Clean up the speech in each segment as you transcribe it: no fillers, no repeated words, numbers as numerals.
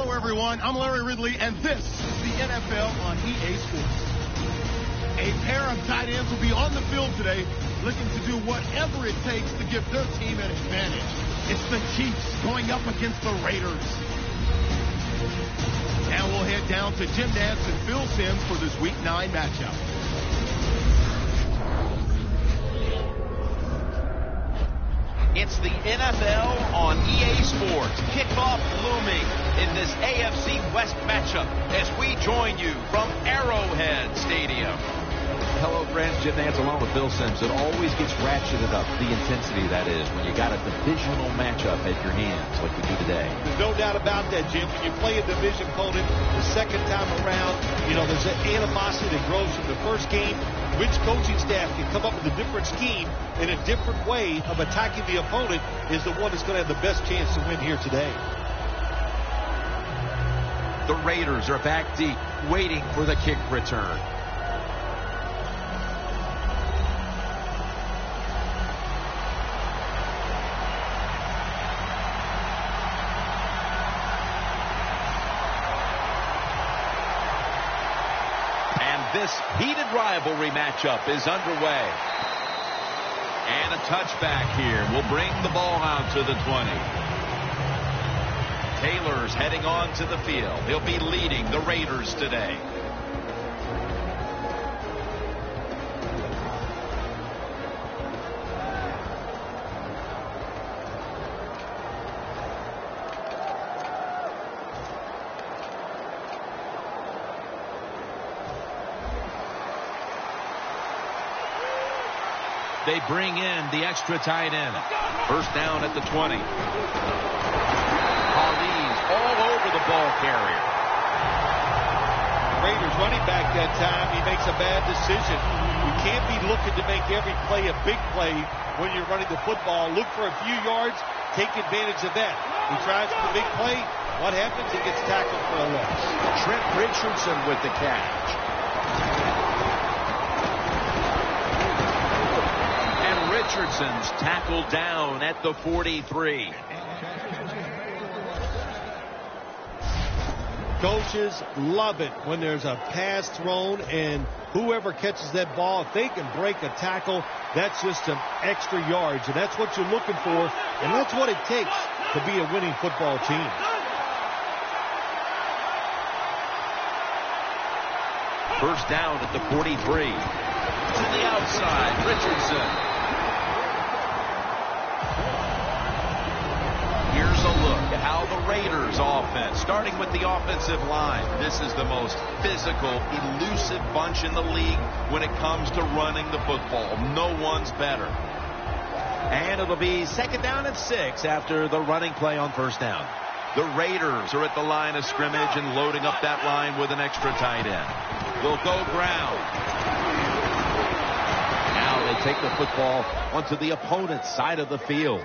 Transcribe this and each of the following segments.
Hello, everyone. I'm Larry Ridley, and this is the NFL on EA Sports. A pair of tight ends will be on the field today looking to do whatever it takes to give their team an advantage. It's the Chiefs going up against the Raiders. Now we'll head down to Jim Nantz and Phil Simms for this Week 9 matchup. It's the NFL on EA Sports. Kickoff looming in this AFC West matchup as we join you from Arrowhead Stadium. Hello, friends. Jim Nantz along with Phil Simms. It always gets ratcheted up, the intensity that is, when you got a divisional matchup at your hands like we do today. There's no doubt about that, Jim. When you play a division opponent the second time around, there's an animosity that grows from the first game. Which coaching staff can come up with a different scheme and a different way of attacking the opponent is the one that's going to have the best chance to win here today. The Raiders are back deep, waiting for the kick return. This heated rivalry matchup is underway. And a touchback here will bring the ball out to the 20. Taylor's heading on to the field. He'll be leading the Raiders today. They bring in the extra tight end. First down at the 20. Ali's all over the ball carrier. Raiders running back that time, he makes a bad decision. You can't be looking to make every play a big play when you're running the football. Look for a few yards, take advantage of that. He tries for the big play. What happens? He gets tackled for a loss. Trent Richardson with the catch. Richardson's tackled down at the 43. Coaches love it when there's a pass thrown and whoever catches that ball, if they can break a tackle, that's just some extra yards. And that's what you're looking for, and that's what it takes to be a winning football team. First down at the 43. To the outside, Richardson. Here's a look at how the Raiders offense, starting with the offensive line. This is the most physical, elusive bunch in the league when it comes to running the football. No one's better. And it'll be second down and 6 after the running play on first down. The Raiders are at the line of scrimmage and loading up that line with an extra tight end. They'll go ground. Now they take the football onto the opponent's side of the field.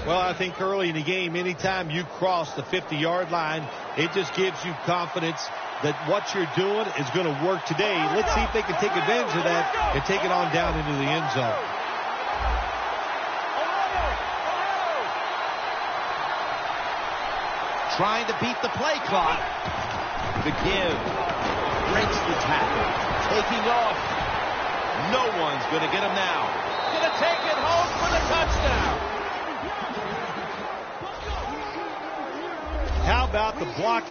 Well, I think early in the game, anytime you cross the 50-yard line, it just gives you confidence that what you're doing is going to work today. Let's see if they can take advantage of that and take it on down into the end zone. Trying to beat the play clock. The give. Breaks the tackle. Taking off. No one's going to get him now. Going to take it home for the touchdown. How about the block?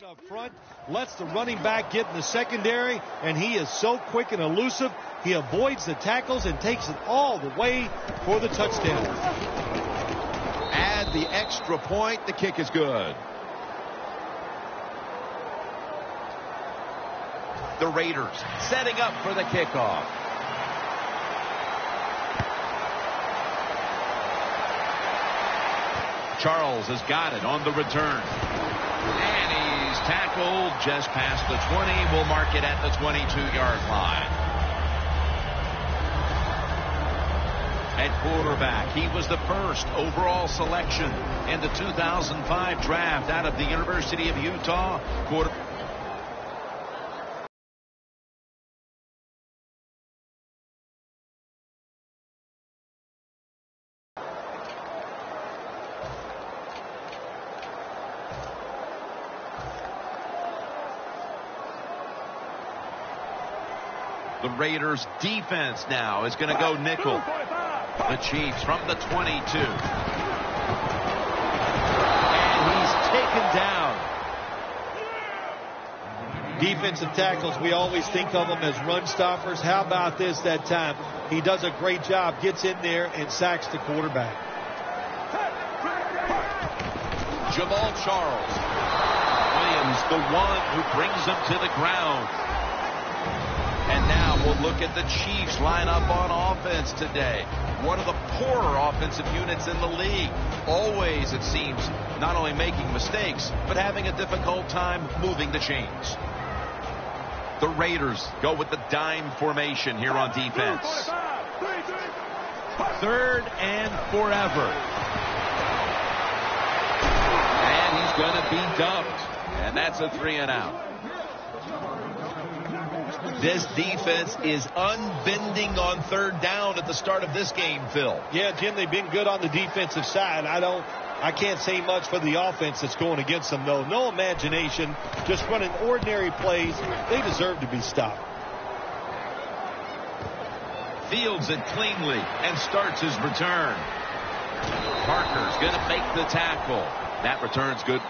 Up front, lets the running back get in the secondary, and he is so quick and elusive. He avoids the tackles and takes it all the way for the touchdown. Add the extra point. The kick is good. The Raiders setting up for the kickoff. Charles has got it on the return. And he's tackled just past the 20. We'll mark it at the 22-yard line. At quarterback, he was the first overall selection in the 2005 draft out of the University of Utah. The Raiders defense now is going to go nickel. The Chiefs from the 22. And he's taken down. Defensive tackles, we always think of them as run stoppers. How about this that time? He does a great job, gets in there and sacks the quarterback. Jamal Charles. Williams, the one who brings him to the ground. And now we'll look at the Chiefs line up on offense today. One of the poorer offensive units in the league. Always, it seems, not only making mistakes, but having a difficult time moving the chains. The Raiders go with the dime formation here on defense. 3rd and forever. And he's going to be dumped. And that's a 3-and-out. This defense is unbending on 3rd down at the start of this game, Phil. Yeah, Jim, they've been good on the defensive side. I can't say much for the offense that's going against them, though. No imagination, just running ordinary plays. They deserve to be stopped. Fields it cleanly and starts his return. Parker's going to make the tackle. That return's good.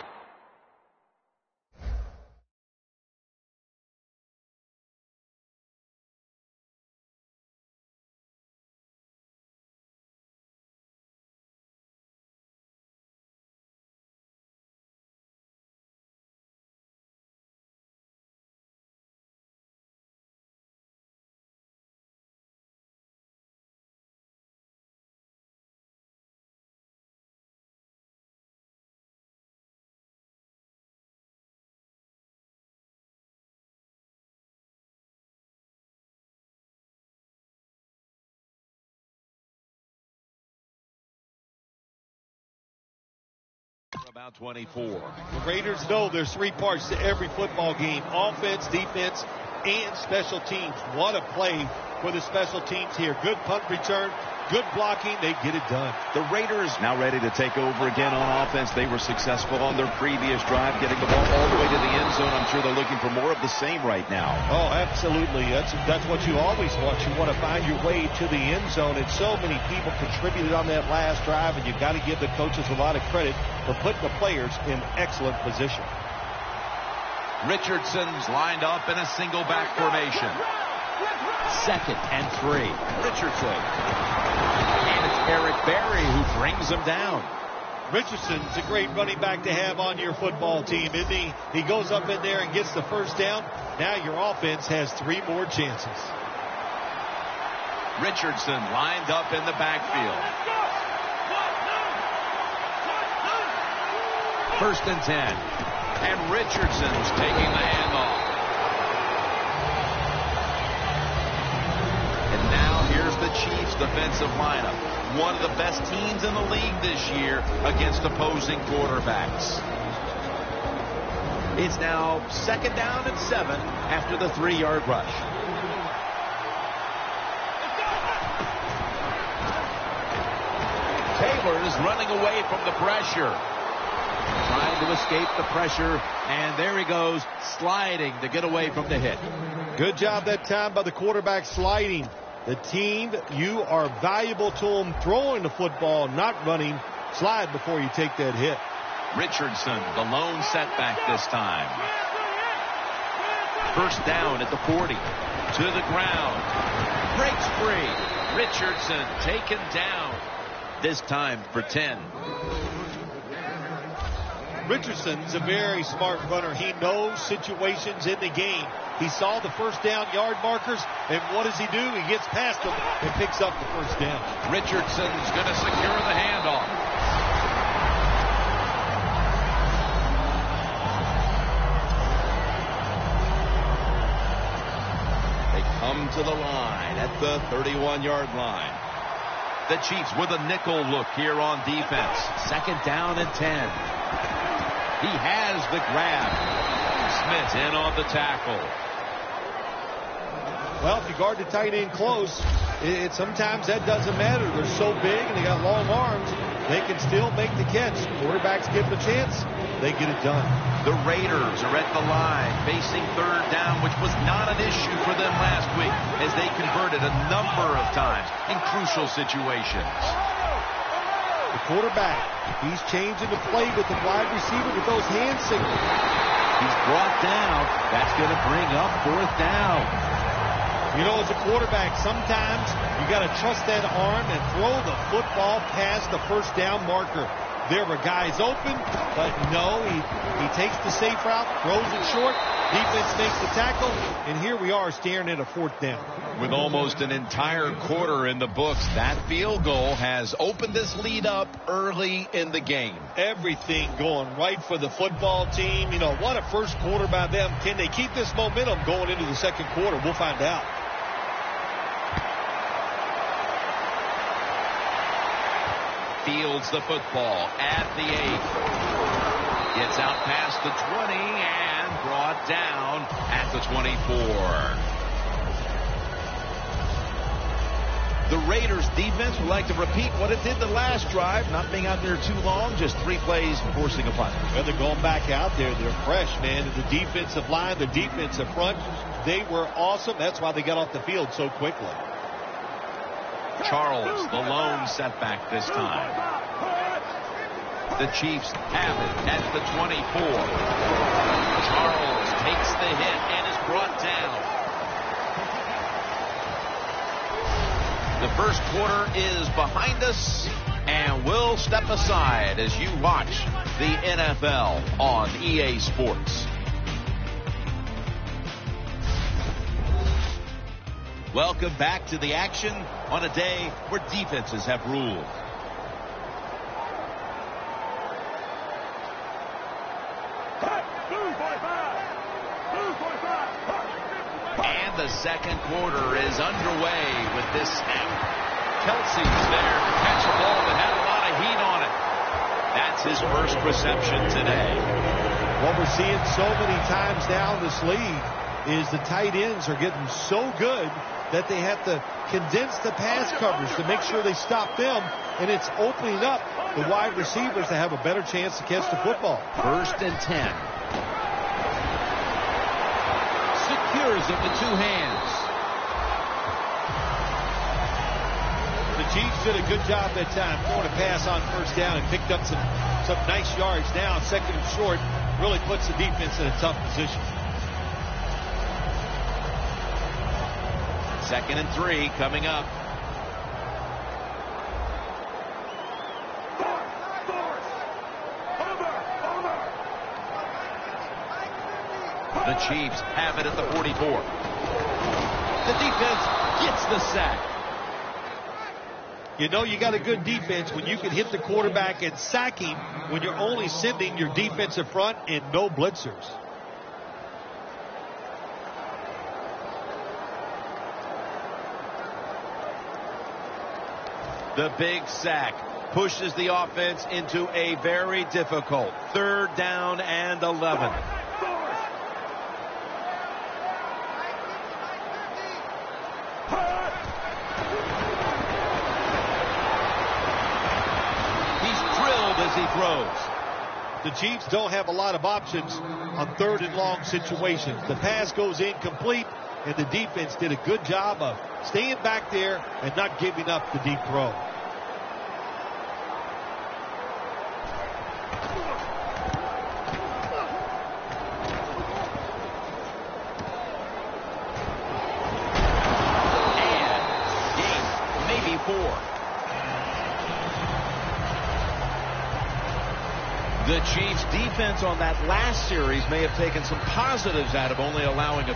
About 24. The Raiders know there's 3 parts to every football game: offense, defense, and special teams. What a play for the special teams here. Good punt return, good blocking. They get it done. The Raiders now ready to take over again on offense. They were successful on their previous drive, getting the ball all the way to the end zone. I'm sure they're looking for more of the same right now. Oh, absolutely. That's what you always want. You want to find your way to the end zone, and so many people contributed on that last drive, and you've got to give the coaches a lot of credit for putting the players in excellent position. Richardson's lined up in a single back formation. 2nd and 3. Richardson. And it's Eric Berry who brings him down. Richardson's a great running back to have on your football team, isn't he? He goes up in there and gets the first down. Now your offense has 3 more chances. Richardson lined up in the backfield. 1st and 10. And Richardson's taking the handoff. And now here's the Chiefs' defensive lineup. One of the best teams in the league this year against opposing quarterbacks. It's now 2nd down and 7 after the 3-yard rush. Taylor is running away from the pressure. Trying to escape the pressure, and there he goes, sliding to get away from the hit. Good job that time by the quarterback sliding. The team, you are valuable to them throwing the football, not running. Slide before you take that hit. Richardson, the lone setback this time. First down at the 40. To the ground. Breaks free. Richardson taken down. This time for 10. Richardson's a very smart runner. He knows situations in the game. He saw the first down yard markers, and what does he do? He gets past them and picks up the first down. Richardson's going to secure the handoff. They come to the line at the 31-yard line. The Chiefs with a nickel look here on defense. Second down and 10. He has the grab. Smith in on the tackle. Well, if you guard the tight end close, sometimes that doesn't matter. They're so big and they got long arms, they can still make the catch. Quarterbacks give them a chance, they get it done. The Raiders are at the line facing third down, which was not an issue for them last week as they converted a number of times in crucial situations. The quarterback, he's changing the play with the wide receiver with those hand signals. He's brought down. That's going to bring up fourth down. You know, as a quarterback, sometimes you got to trust that arm and throw the football past the first down marker. There were guys open, but no, he takes the safe route, throws it short. Defense makes the tackle, and here we are staring at a fourth down. With almost an entire quarter in the books, that field goal has opened this lead up early in the game. Everything going right for the football team. You know, what a first quarter by them. Can they keep this momentum going into the second quarter? We'll find out. Fields the football at the 8. Gets out past the 20 and brought down at the 24. The Raiders defense would like to repeat what it did the last drive, not being out there too long, just 3 plays and forcing a punt. Well, they're going back out there. They're fresh, man. The defensive line, the defensive front, they were awesome. That's why they got off the field so quickly. Charles, the lone setback this time. The Chiefs have it at the 24. Charles takes the hit and is brought down. The first quarter is behind us, and we'll step aside as you watch the NFL on EA Sports. Welcome back to the action on a day where defenses have ruled. And the second quarter is underway with this snap. Kelsey's there to catch a ball that had a lot of heat on it. That's his first reception today. What we're seeing so many times now in this league is the tight ends are getting so good that they have to condense the pass coverage to make sure they stop them, and it's opening up the wide receivers to have a better chance to catch the football. First and 10. Secures it with 2 hands. The Chiefs did a good job that time throwing a pass on first down and picked up some nice yards. Now second and short really puts the defense in a tough position. Second and 3 coming up. The Chiefs have it at the 44. The defense gets the sack. You know you got a good defense when you can hit the quarterback and sack him when you're only sending your defensive front and no blitzers. The big sack pushes the offense into a very difficult 3rd down and 11. He's drilled as he throws. The Chiefs don't have a lot of options on 3rd and long situations. The pass goes incomplete, and the defense did a good job of staying back there and not giving up the deep throw. The Chiefs' defense on that last series may have taken some positives out of only allowing a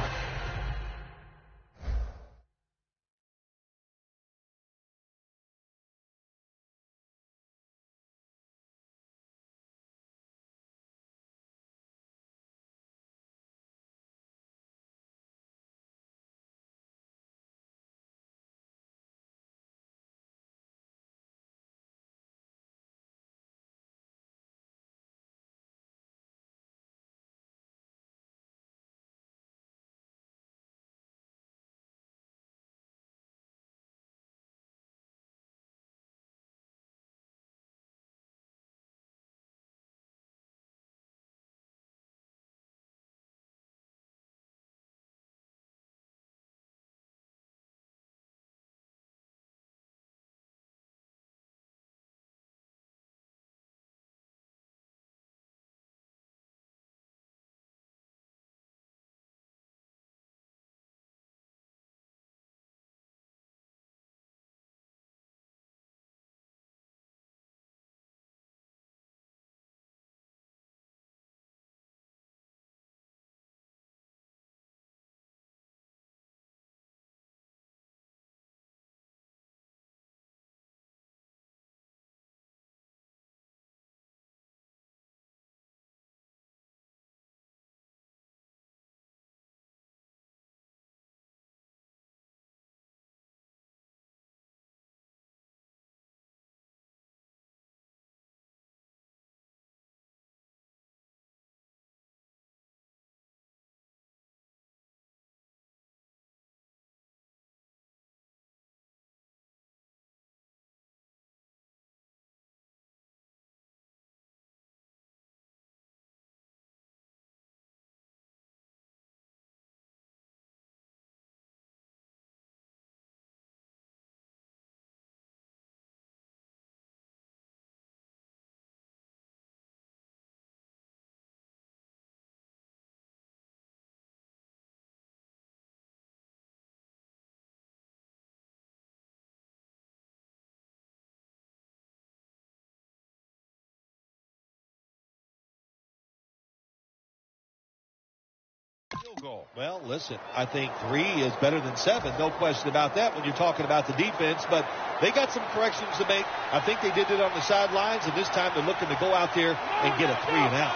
field goal. Well, listen, I think 3 is better than 7. No question about that when you're talking about the defense. But they got some corrections to make. I think they did it on the sidelines, and this time they're looking to go out there and get a 3 and out.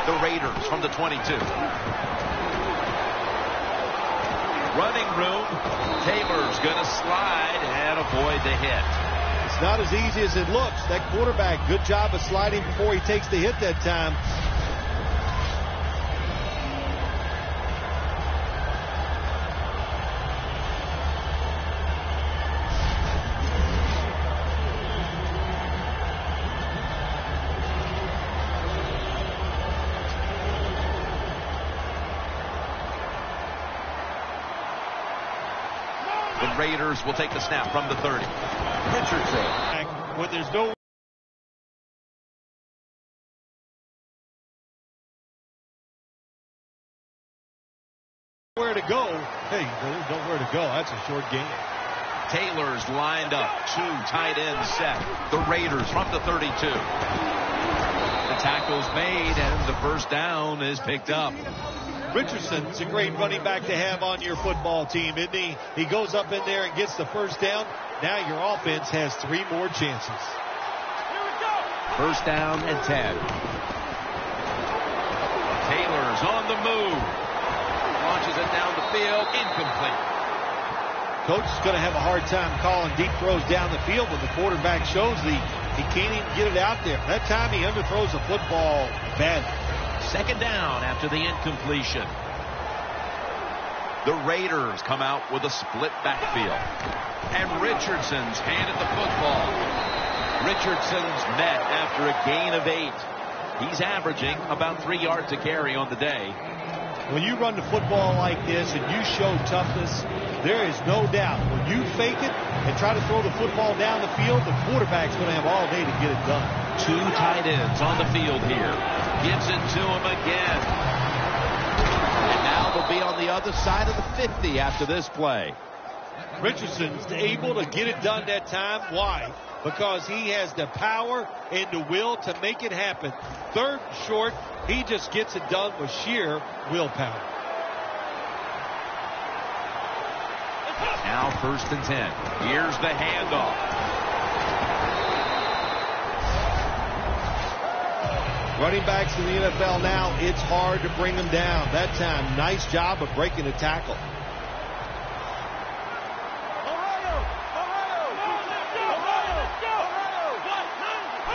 The Raiders from the 22. Running room. Taylor's going to slide and avoid the hit. It's not as easy as it looks. That quarterback, good job of sliding before he takes the hit that time. The Raiders will take the snap from the 30. Richardson. When there's no where to go, hey, there's nowhere to go. That's a short game. Taylor's lined up. 2 tight ends set. The Raiders from the 32. The tackle's made, and the first down is picked up. Richardson's a great running back to have on your football team, isn't he? He goes up in there and gets the first down. Now your offense has 3 more chances. first down and 10. Taylor's on the move. Launches it down the field. Incomplete. Coach is going to have a hard time calling deep throws down the field when the quarterback shows he can't even get it out there. That time he underthrows the football badly. Second down after the incompletion. The Raiders come out with a split backfield. And Richardson's handed the football. Richardson's met after a gain of 8. He's averaging about 3 yards a carry on the day. When you run the football like this and you show toughness, there is no doubt when you fake it and try to throw the football down the field, the quarterback's going to have all day to get it done. 2 tight ends on the field here. Gives it to him again. And now they'll be on the other side of the 50 after this play. Richardson's able to get it done that time. Why? because he has the power and the will to make it happen. Third and short, he just gets it done with sheer willpower. Now 1st and 10. Here's the handoff. Running backs in the NFL now, it's hard to bring them down. That time, nice job of breaking a tackle.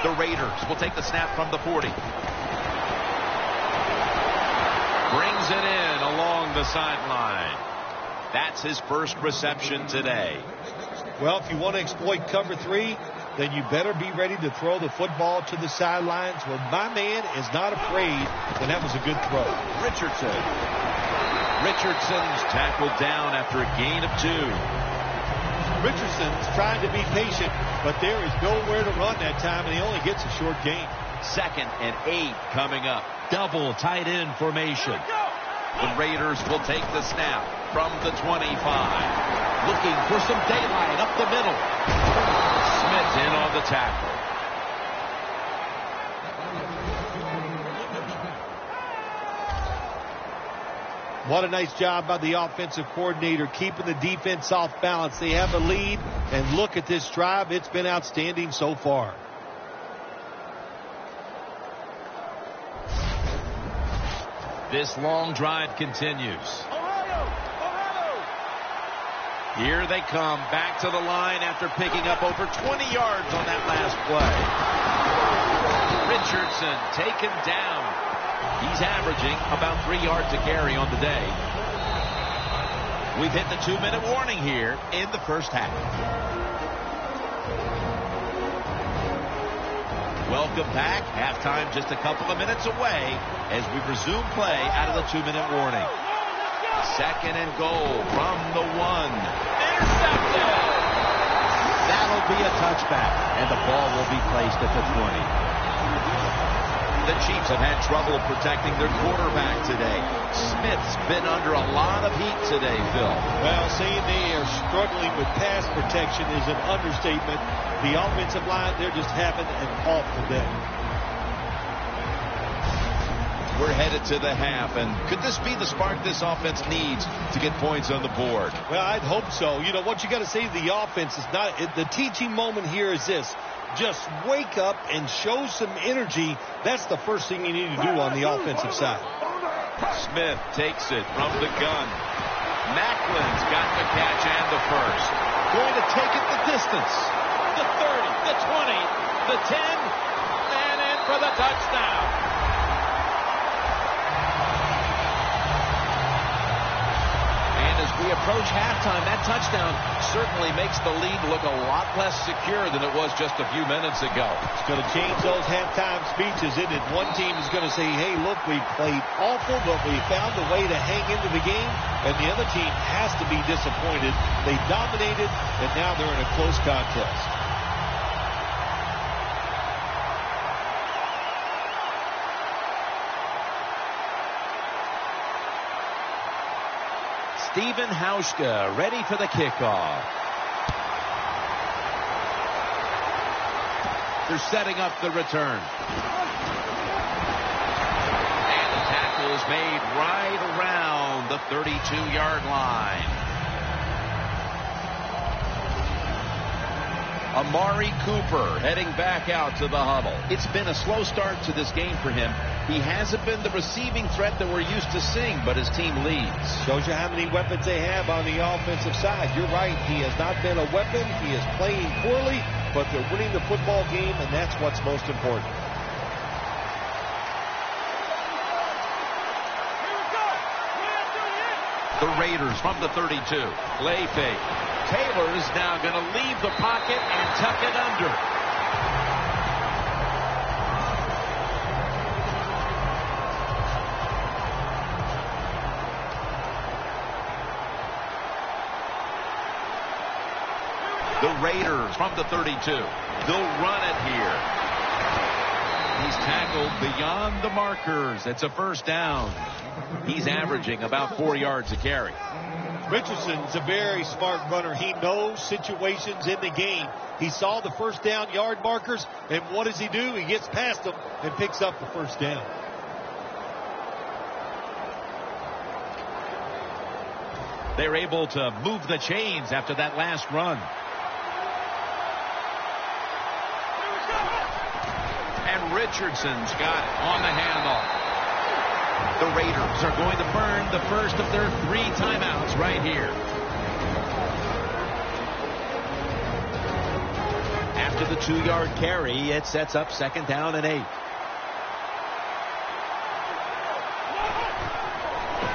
The Raiders will take the snap from the 40. Brings it in along the sideline. That's his first reception today. Well, if you want to exploit cover 3, then you better be ready to throw the football to the sidelines. Well, my man is not afraid, and that was a good throw. Richardson's tackled down after a gain of 2. Richardson's trying to be patient, but there is nowhere to run that time, and he only gets a short gain. 2nd and 8 coming up. Double tight end formation. The Raiders will take the snap from the 25. Looking for some daylight up the middle. Smith in on the tackle. What a nice job by the offensive coordinator keeping the defense off balance. They have a lead, and look at this drive. It's been outstanding so far. This long drive continues. Here they come back to the line after picking up over 20 yards on that last play. Richardson taken down. He's averaging about 3 yards a carry on the day. We've hit the 2-minute warning here in the first half. Welcome back. Halftime just a couple of minutes away as we resume play out of the 2-minute warning. 2nd and goal from the 1. Intercepted. That'll be a touchback, and the ball will be placed at the 20. The Chiefs have had trouble protecting their quarterback today. Smith's been under a lot of heat today, Phil. Well, saying they are struggling with pass protection is an understatement. The offensive line, they're just having an awful day. We're headed to the half, and could this be the spark this offense needs to get points on the board? Well, I'd hope so. You know, what you got to say to the offense is not the teaching moment here is this. Just wake up and show some energy. That's the first thing you need to do on the offensive side. Smith takes it from the gun. Macklin's got the catch and the first. Going to take it the distance. The 30, the 20, the 10, and in for the touchdown. We approach halftime. That touchdown certainly makes the lead look a lot less secure than it was just a few minutes ago. It's going to change those halftime speeches, isn't it? One team is going to say, hey, look, we played awful, but we found a way to hang into the game. And the other team has to be disappointed. They dominated, and now they're in a close contest. Stephen Hauschka ready for the kickoff. They're setting up the return. And the tackle is made right around the 32-yard line. Amari Cooper heading back out to the huddle. It's been a slow start to this game for him. He hasn't been the receiving threat that we're used to seeing, but his team leads. Shows you how many weapons they have on the offensive side. You're right. He has not been a weapon. He is playing poorly, but they're winning the football game, and that's what's most important. The Raiders from the 32. Play fake. Taylor is now going to leave the pocket and tuck it under. The Raiders from the 32. They'll run it here. He's tackled beyond the markers. It's a first down. He's averaging about 4 yards a carry. Richardson's a very smart runner. He knows situations in the game. He saw the first down yard markers, and what does he do? He gets past them and picks up the first down. They're able to move the chains after that last run. And Richardson's got it on the handoff. The Raiders are going to burn the first of their 3 timeouts right here. After the 2-yard carry, it sets up 2nd down and 8.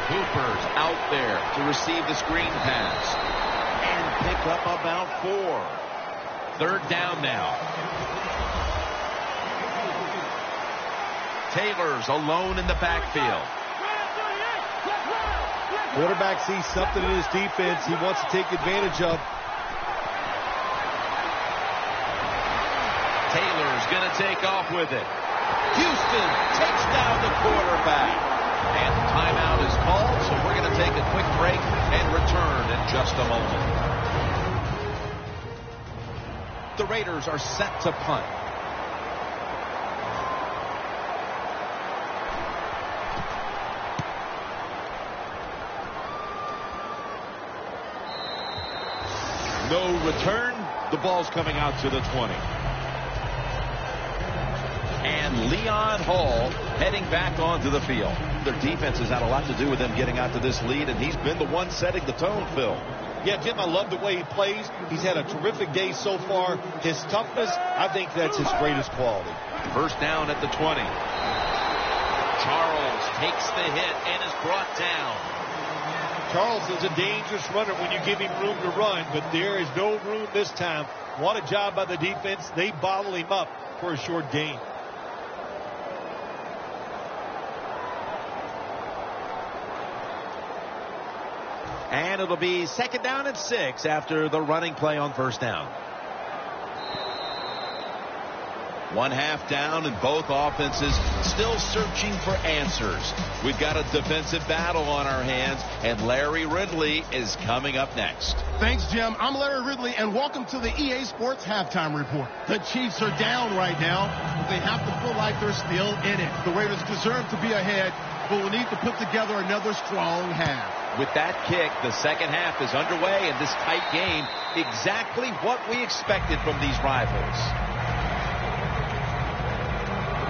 Hooper's out there to receive the screen pass. And pick up about 4. 3rd down now. Taylor's alone in the backfield. Quarterback sees something in his defense he wants to take advantage of. Taylor's going to take off with it. Houston takes down the quarterback. And the timeout is called, so we're going to take a quick break and return in just a moment. The Raiders are set to punt. No return. The ball's coming out to the 20. And Leon Hall heading back onto the field. Their defense has had a lot to do with them getting out to this lead, and he's been the one setting the tone, Phil. Yeah, Jim, I love the way he plays. He's had a terrific day so far. His toughness, I think that's his greatest quality. First down at the 20. Charles takes the hit and is brought down. Charles is a dangerous runner when you give him room to run, but there is no room this time. What a job by the defense. They bottle him up for a short gain. And it'll be 2nd down and 6 after the running play on 1st down. 1 half down, and both offenses still searching for answers. We've got a defensive battle on our hands, and Larry Ridley is coming up next. Thanks, Jim. I'm Larry Ridley, and welcome to the EA Sports Halftime Report. The Chiefs are down right now, but they have to feel like they're still in it. The Raiders deserve to be ahead, but we need to put together another strong half. With that kick, the 2nd half is underway in this tight game. Exactly what we expected from these rivals.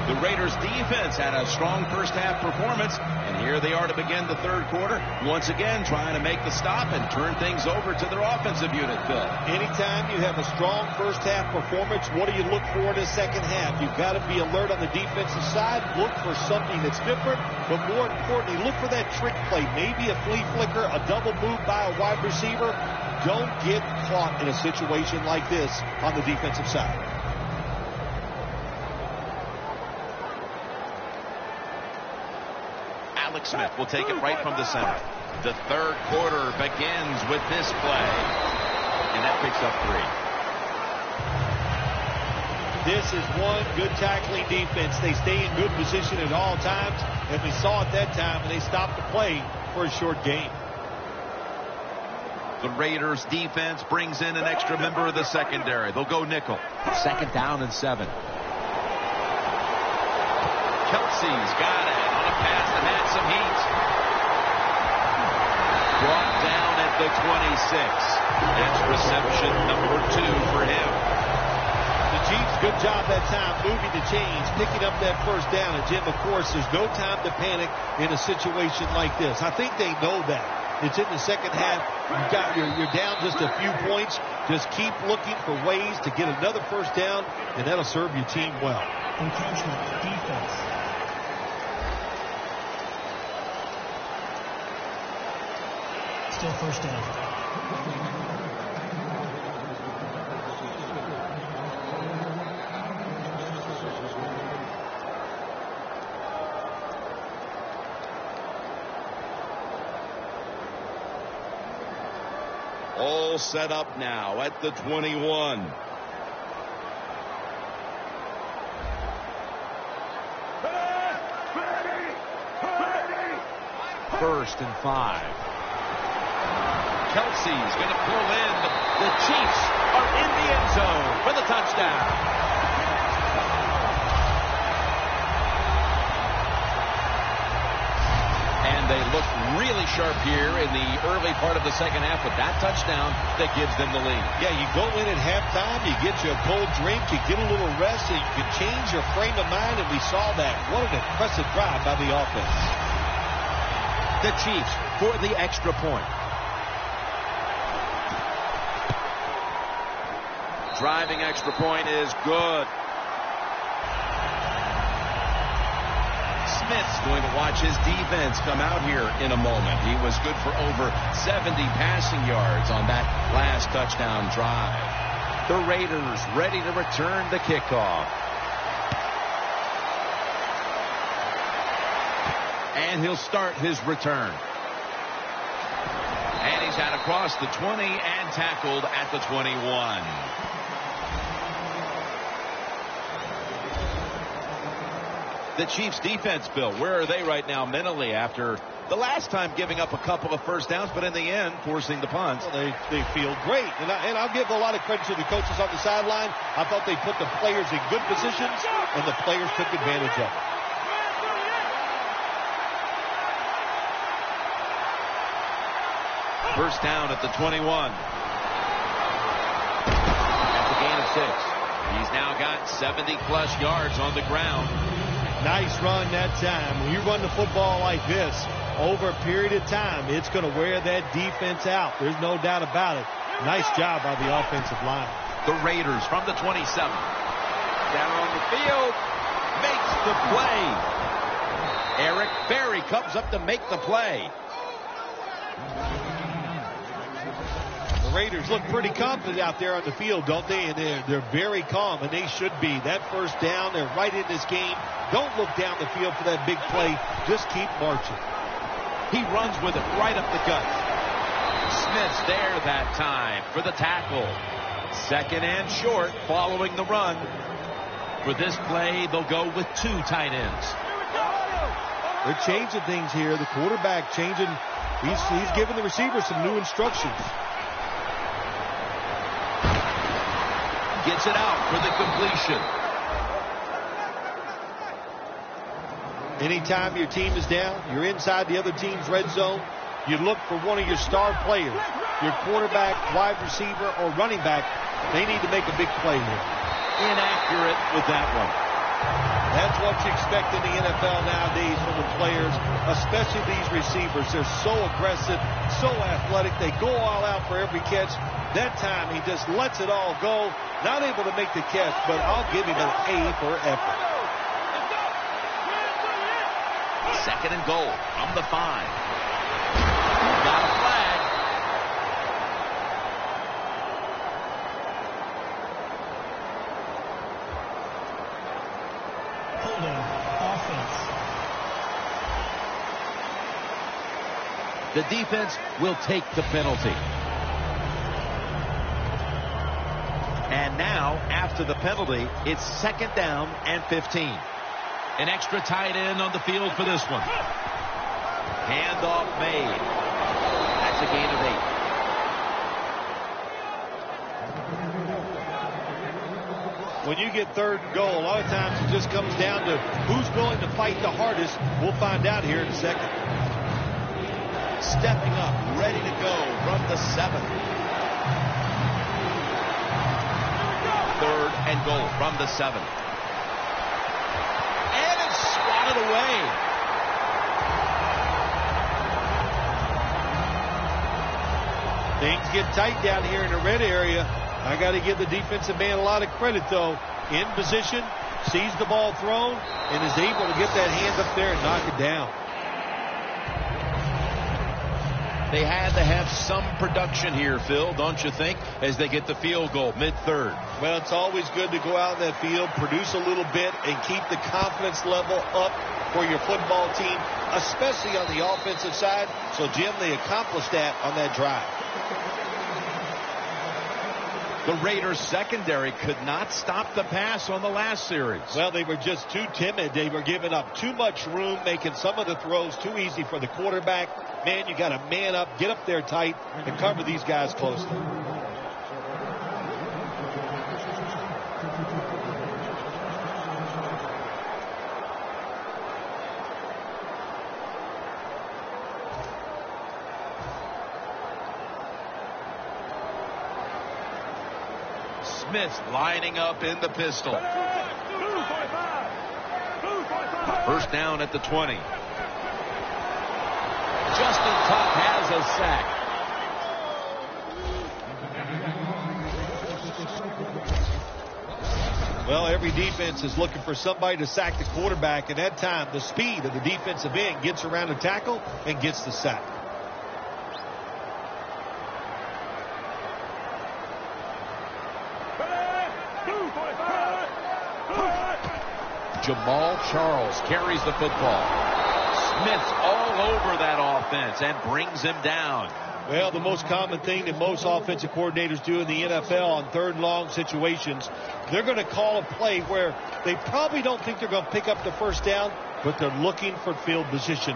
The Raiders defense had a strong first half performance, and here they are to begin the 3rd quarter, once again trying to make the stop and turn things over to their offensive unit, Phil. Anytime you have a strong first half performance, what do you look for in the 2nd half? You've got to be alert on the defensive side, look for something that's different, but more importantly, look for that trick play, maybe a flea flicker, a double move by a wide receiver. Don't get caught in a situation like this on the defensive side. Alex Smith will take it right from the center. The 3rd quarter begins with this play. And that picks up 3. This is one good tackling defense. They stay in good position at all times, and we saw it that time, and they stopped the play for a short gain. The Raiders defense brings in an extra member of the secondary. They'll go nickel. 2nd down and 7. Kelsey's got it on a pass that had some heat. Brought down at the 26. That's reception number 2 for him. The Chiefs, good job that time moving the chains, picking up that first down. And Jim, of course, there's no time to panic in a situation like this. I think they know that. It's in the 2nd half. You're down just a few points. Just keep looking for ways to get another first down, and that'll serve your team well. Intentional defense. Still first down. All set up now at the 21. First and 5. Kelsey's going to pull in. The Chiefs are in the end zone for the touchdown. And they look really sharp here in the early part of the second half with that touchdown that gives them the lead. Yeah, you go in at halftime, you get you a cold drink, you get a little rest, and you can change your frame of mind, and we saw that. What an impressive drive by the offense. The Chiefs for the extra point. Driving extra point is good. Smith's going to watch his defense come out here in a moment. He was good for over 70 passing yards on that last touchdown drive. The Raiders ready to return the kickoff. And he'll start his return. And he's out across the 20 and tackled at the 21. The Chiefs defense, Bill, where are they right now mentally after the last time giving up a couple of first downs, but in the end forcing the punts? Well, they feel great. And I'll give a lot of credit to the coaches on the sideline. I thought they put the players in good positions, and the players took advantage of it. First down at the 21. At the gain of 6. He's now got 70-plus yards on the ground. Nice run that time. When you run the football like this, over a period of time, it's going to wear that defense out. There's no doubt about it. Nice job by the offensive line. The Raiders from the 27. Down on the field. Makes the play. Eric Berry comes up to make the play. Raiders look pretty confident out there on the field, don't they? And they're very calm, and they should be. That first down, they're right in this game. Don't look down the field for that big play. Just keep marching. He runs with it right up the gut. Smith's there that time for the tackle. Second and short following the run. For this play, they'll go with 2 tight ends. They're changing things here. The quarterback changing. He's giving the receiver some new instructions. Gets it out for the completion. Anytime your team is down, you're inside the other team's red zone, you look for one of your star players, your quarterback, wide receiver, or running back. They need to make a big play here. Inaccurate with that one. That's what you expect in the NFL nowadays from the players, especially these receivers. They're so aggressive, so athletic. They go all out for every catch. That time, he just lets it all go. Not able to make the catch, but I'll give him an A for effort. Second and goal from the 5. Got a flag. Holding offense. The defense will take the penalty. And now, after the penalty, it's second down and 15. An extra tight end on the field for this one. Handoff made. That's a gain of 8. When you get third and goal, a lot of times it just comes down to who's willing to fight the hardest. We'll find out here in a second. Stepping up, ready to go from the 7. Third and goal from the 7. And it's swatted away. Things get tight down here in the red area. I got to give the defensive man a lot of credit, though. In position, sees the ball thrown, and is able to get that hand up there and knock it down. They had to have some production here, Phil, don't you think, as they get the field goal mid-third? Well, it's always good to go out in that field, produce a little bit, and keep the confidence level up for your football team, especially on the offensive side. So, Jim, they accomplished that on that drive. The Raiders secondary could not stop the pass on the last series. Well, they were just too timid. They were giving up too much room, making some of the throws too easy for the quarterback. Man, you got to man up, get up there tight, and cover these guys closely. Smith lining up in the pistol. First down at the 20. Justin Toute has a sack. Well, every defense is looking for somebody to sack the quarterback, and that time the speed of the defensive end gets around the tackle and gets the sack. Jamal Charles carries the football. Smith's all over that offense and brings him down. Well, the most common thing that most offensive coordinators do in the NFL on third and long situations, they're going to call a play where they probably don't think they're going to pick up the first down, but they're looking for field position.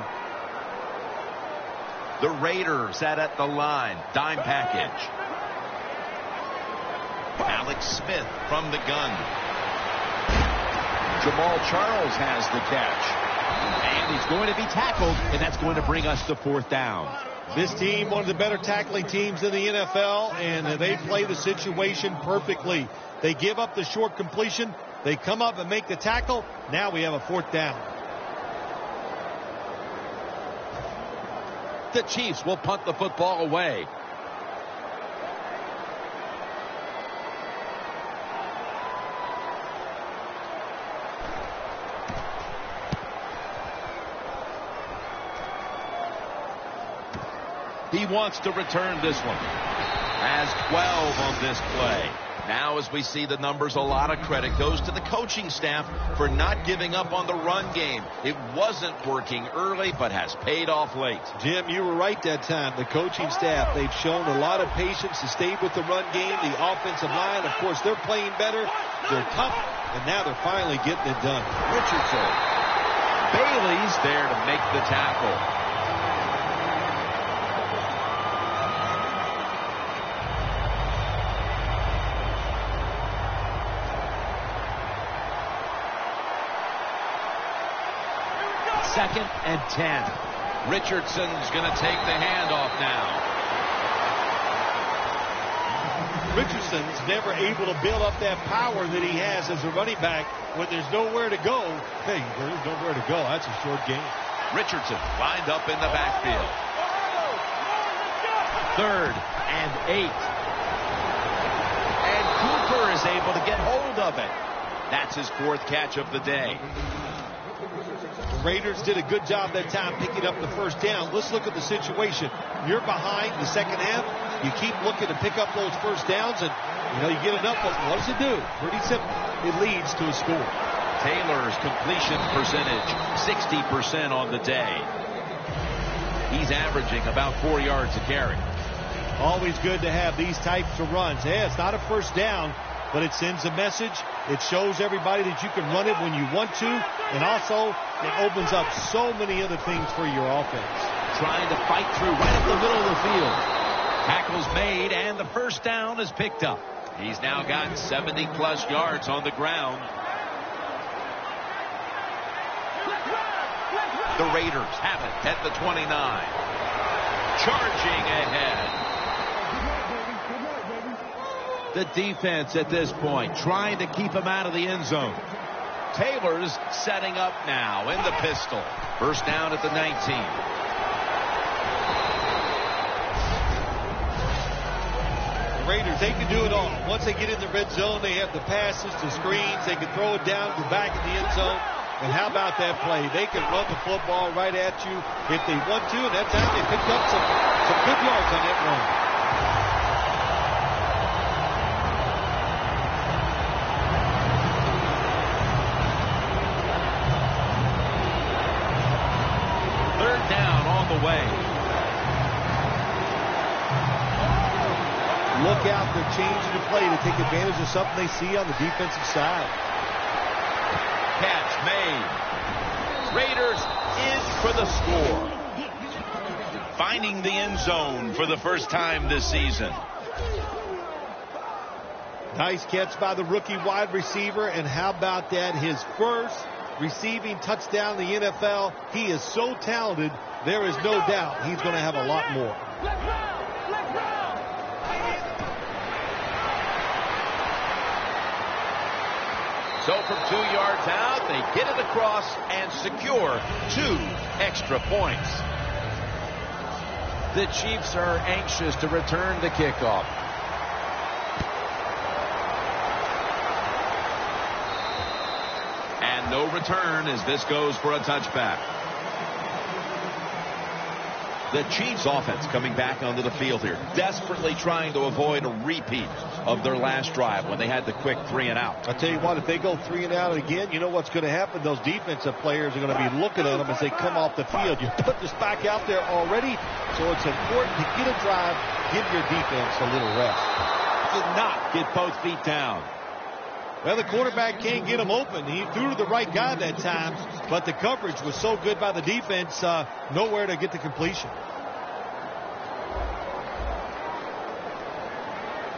The Raiders set at the line. Dime package. Alex Smith from the gun. Jamal Charles has the catch. And he's going to be tackled, and that's going to bring us to fourth down. This team, one of the better tackling teams in the NFL, and they play the situation perfectly. They give up the short completion. They come up and make the tackle. Now we have a fourth down. The Chiefs will punt the football away. He wants to return this one. Has 12 on this play. Now, as we see the numbers, a lot of credit goes to the coaching staff for not giving up on the run game. It wasn't working early, but has paid off late. Jim, you were right that time. The coaching staff, they've shown a lot of patience to stay with the run game. The offensive line, of course, they're playing better. They're tough, and now they're finally getting it done. Richardson. Bailey's there to make the tackle. Second and 10. Richardson's going to take the handoff now. Richardson's never able to build up that power that he has as a running back when there's nowhere to go. Hey, there's nowhere to go. That's a short game. Richardson lined up in the backfield. Third and 8. And Cooper is able to get hold of it. That's his fourth catch of the day. The Raiders did a good job that time picking up the first down. Let's look at the situation. You're behind the second half. You keep looking to pick up those first downs, and you get enough. But what does it do? Pretty simple. It leads to a score. Taylor's completion percentage, 60% on the day. He's averaging about 4 yards a carry. Always good to have these types of runs. Yeah, it's not a first down, but it sends a message. It shows everybody that you can run it when you want to, and also it opens up so many other things for your offense. Trying to fight through right up the middle of the field. Tackles made, and the first down is picked up. He's now got 70-plus yards on the ground. The Raiders have it at the 29. Charging ahead. The defense at this point trying to keep him out of the end zone. Taylor's setting up now in the pistol. First down at the 19. The Raiders, they can do it all. Once they get in the red zone, they have the passes, the screens. They can throw it down, go back in the end zone. And how about that play? They can run the football right at you if they want to. And that time they picked up some good yards on that run. Way. look out. They're changing the play to take advantage of something they see on the defensive side. Catch made. Raiders in for the score. Finding the end zone for the first time this season. Nice catch by the rookie wide receiver. And how about that? His first receiving touchdown in the NFL. He is so talented. There is no doubt he's going to have a lot more. So from 2 yards out, they get it across and secure 2 extra points. The Chiefs are anxious to return the kickoff. And no return as this goes for a touchback. The Chiefs offense coming back onto the field here, desperately trying to avoid a repeat of their last drive when they had the quick 3 and out. I'll tell you what, if they go 3 and out again, you know what's going to happen? Those defensive players are going to be looking at them as they come off the field. You put this back out there already, so it's important to get a drive, give your defense a little rest. Did not get both feet down. Well, the quarterback can't get him open. He threw to the right guy that time, but the coverage was so good by the defense, nowhere to get the completion.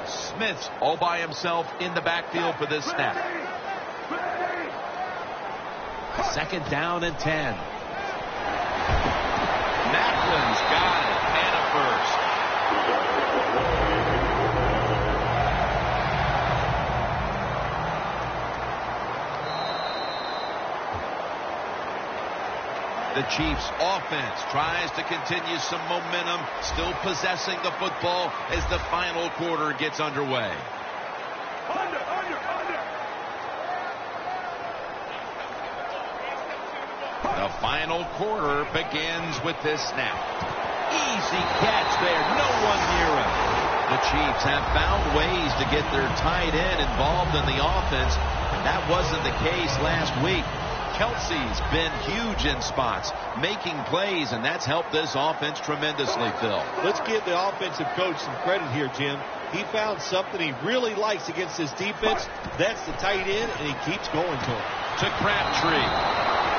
Smith's all by himself in the backfield for this snap. 2nd down and 10. Macklin's got it, and a first. The Chiefs offense tries to continue some momentum, still possessing the football as the final quarter gets underway. The final quarter begins with this snap. Easy catch there, no one near him. The Chiefs have found ways to get their tight end involved in the offense, and that wasn't the case last week. Kelsey's been huge in spots, making plays, and that's helped this offense tremendously, Phil. Let's give the offensive coach some credit here, Jim. He found something he really likes against this defense. That's the tight end, and he keeps going to it. To Crabtree.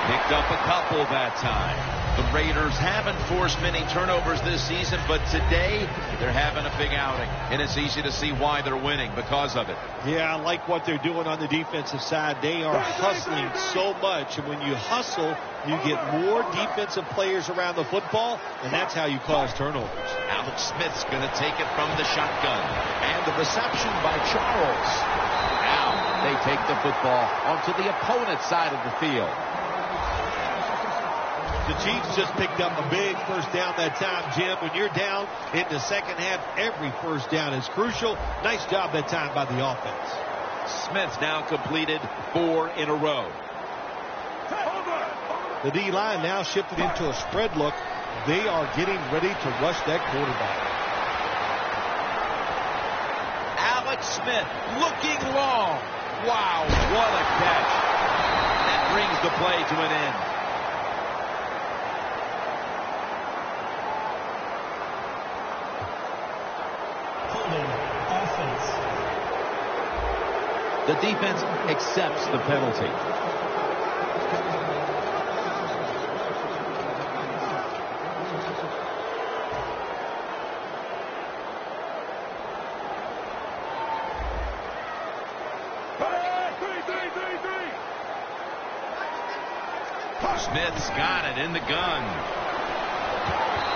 Picked up a couple that time. The Raiders haven't forced many turnovers this season, but today they're having a big outing, and it's easy to see why they're winning because of it. Yeah, I like what they're doing on the defensive side. They are hustling so much, and when you hustle, you get more defensive players around the football, and that's how you cause turnovers. Alex Smith's going to take it from the shotgun, and the reception by Charles. Now they take the football onto the opponent's side of the field. The Chiefs just picked up a big first down that time, Jim. When you're down in the second half, every first down is crucial. Nice job that time by the offense. Smith's now completed 4 in a row. The D-line now shifted into a spread look. They are getting ready to rush that quarterback. Alex Smith looking long. Wow, what a catch. That brings the play to an end. The defense accepts the penalty. Smith's got it in the gun.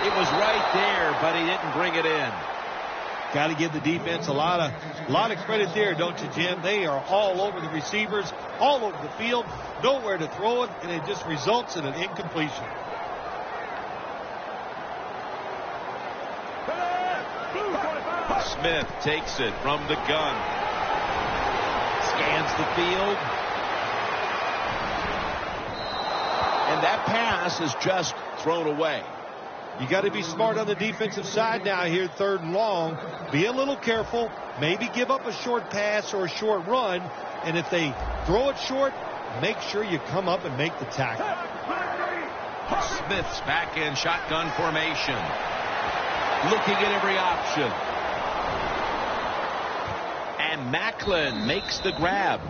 It was right there, but he didn't bring it in. Got to give the defense a lot of credit there, don't you, Jim? They are all over the receivers, all over the field, nowhere to throw it, and it just results in an incompletion. Smith takes it from the gun. Scans the field. And that pass is just thrown away. You got to be smart on the defensive side now here, 3rd and long. Be a little careful. Maybe give up a short pass or a short run. And if they throw it short, make sure you come up and make the tackle. Smith's back in shotgun formation. Looking at every option. Macklin makes the grab.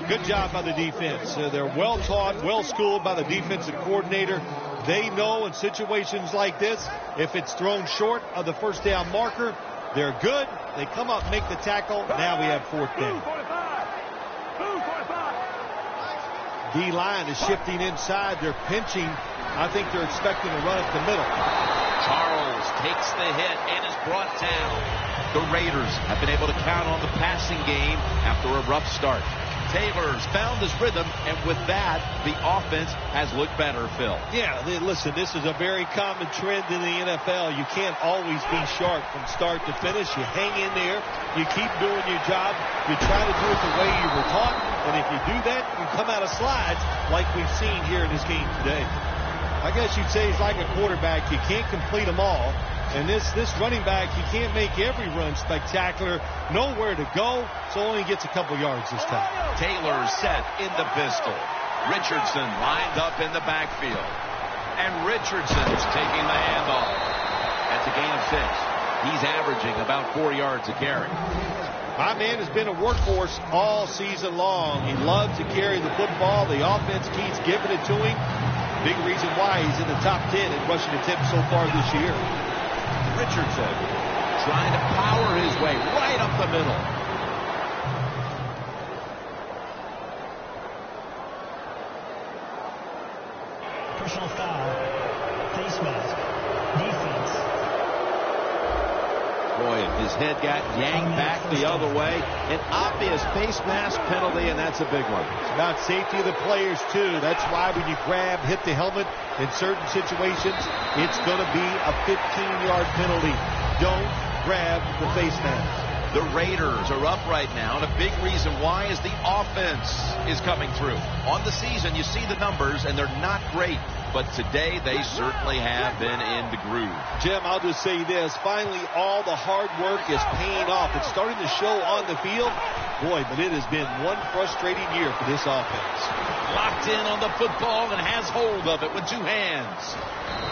Good job by the defense. They're well taught, well schooled by the defensive coordinator. They know in situations like this, if it's thrown short of the first down marker, they're good. They come up, make the tackle. Now we have fourth down. D-line is shifting inside. They're pinching. I think they're expecting to run up the middle. Charles takes the hit and is brought down. The Raiders have been able to count on the passing game after a rough start. Taylor's found his rhythm, and with that, the offense has looked better, Phil. Yeah, listen, this is a very common trend in the NFL. You can't always be sharp from start to finish. You hang in there. You keep doing your job. You try to do it the way you were taught, and if you do that, you come out of slides like we've seen here in this game today. I guess you'd say it's like a quarterback. You can't complete them all. And this running back, he can't make every run spectacular. Nowhere to go, so only gets a couple yards this time. Taylor set in the pistol. Richardson lined up in the backfield. And Richardson's taking the handoff. That's a gain of 6. He's averaging about 4 yards a carry. My man has been a workhorse all season long. He loves to carry the football. The offense keeps giving it to him. Big reason why he's in the top 10 in rushing attempts so far this year. Richardson trying to power his way right up the middle. Personal foul. Face mask. Defense. Boy, his head got yanked back the other way. An obvious face mask penalty, and that's a big one. It's about safety of the players, too. That's why when you grab, hit the helmet in certain situations, it's going to be a 15-yard penalty. Don't grab the face mask. The Raiders are up right now, and a big reason why is the offense is coming through. On the season, you see the numbers, and they're not great. But today, they certainly have been in the groove. Jim, I'll just say this. Finally, all the hard work is paying off. It's starting to show on the field. Boy, but it has been one frustrating year for this offense. Locked in on the football and has hold of it with 2 hands.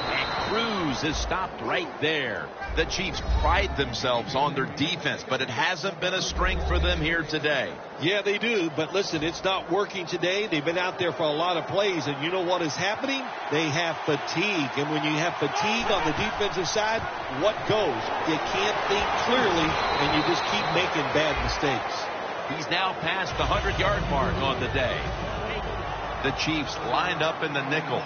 And Cruz is stopped right there. The Chiefs pride themselves on their defense, but it hasn't been a strength for them here today. Yeah, they do, but listen, it's not working today. They've been out there for a lot of plays, and you know what is happening? They have fatigue, and when you have fatigue on the defensive side, what goes? You can't think clearly, and you just keep making bad mistakes. He's now past the 100-yard mark on the day. The Chiefs lined up in the nickel.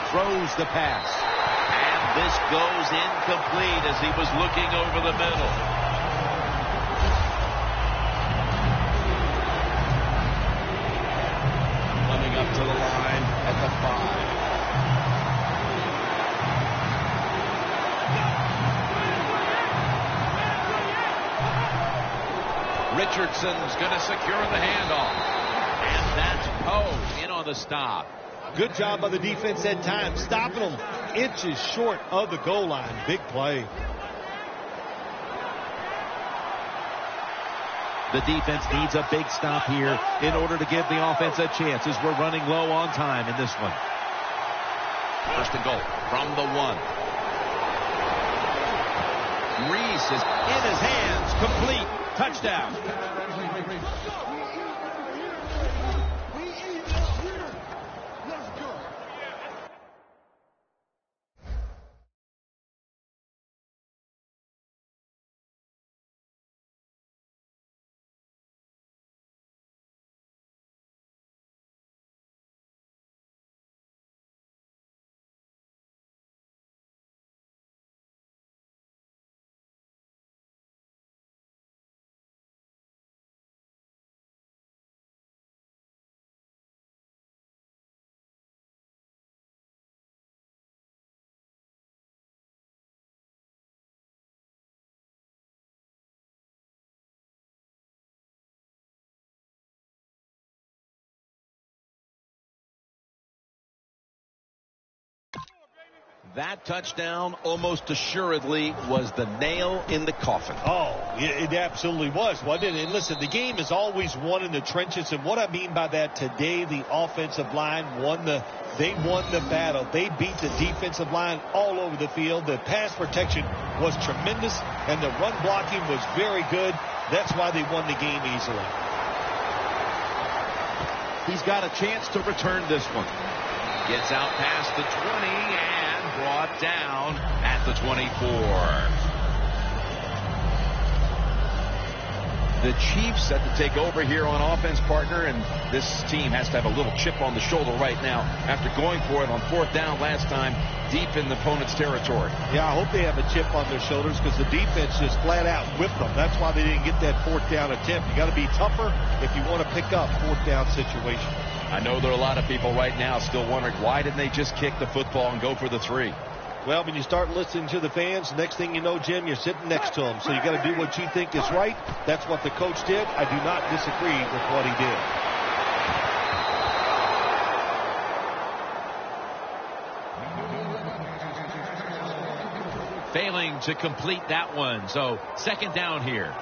Throws the pass. And this goes incomplete as he was looking over the middle. Coming up to the line at the 5. Richardson's going to secure the handoff. And that's Poe in on the stop. Good job by the defense at times, stopping them inches short of the goal line. Big play. The defense needs a big stop here in order to give the offense a chance as we're running low on time in this one. First and goal from the 1. Reese is in his hands, complete, touchdown. That touchdown almost assuredly was the nail in the coffin. Oh, it absolutely was, wasn't it? And listen, the game is always won in the trenches, and what I mean by that today, the offensive line won the battle. They beat the defensive line all over the field. The pass protection was tremendous, and the run blocking was very good. That's why they won the game easily. He's got a chance to return this one. Gets out past the 20 and brought down at the 24. The Chiefs set to take over here on offense, partner, and this team has to have a little chip on the shoulder right now after going for it on 4th down last time deep in the opponent's territory. Yeah, I hope they have a chip on their shoulders because the defense just flat out whipped them. That's why they didn't get that 4th down attempt. You got to be tougher if you want to pick up 4th down situation. I know there are a lot of people right now still wondering, why didn't they just kick the football and go for the 3? Well, when you start listening to the fans, next thing you know, Jim, you're sitting next to them. So you got to do what you think is right. That's what the coach did. I do not disagree with what he did. Failing to complete that one. So 2nd down here.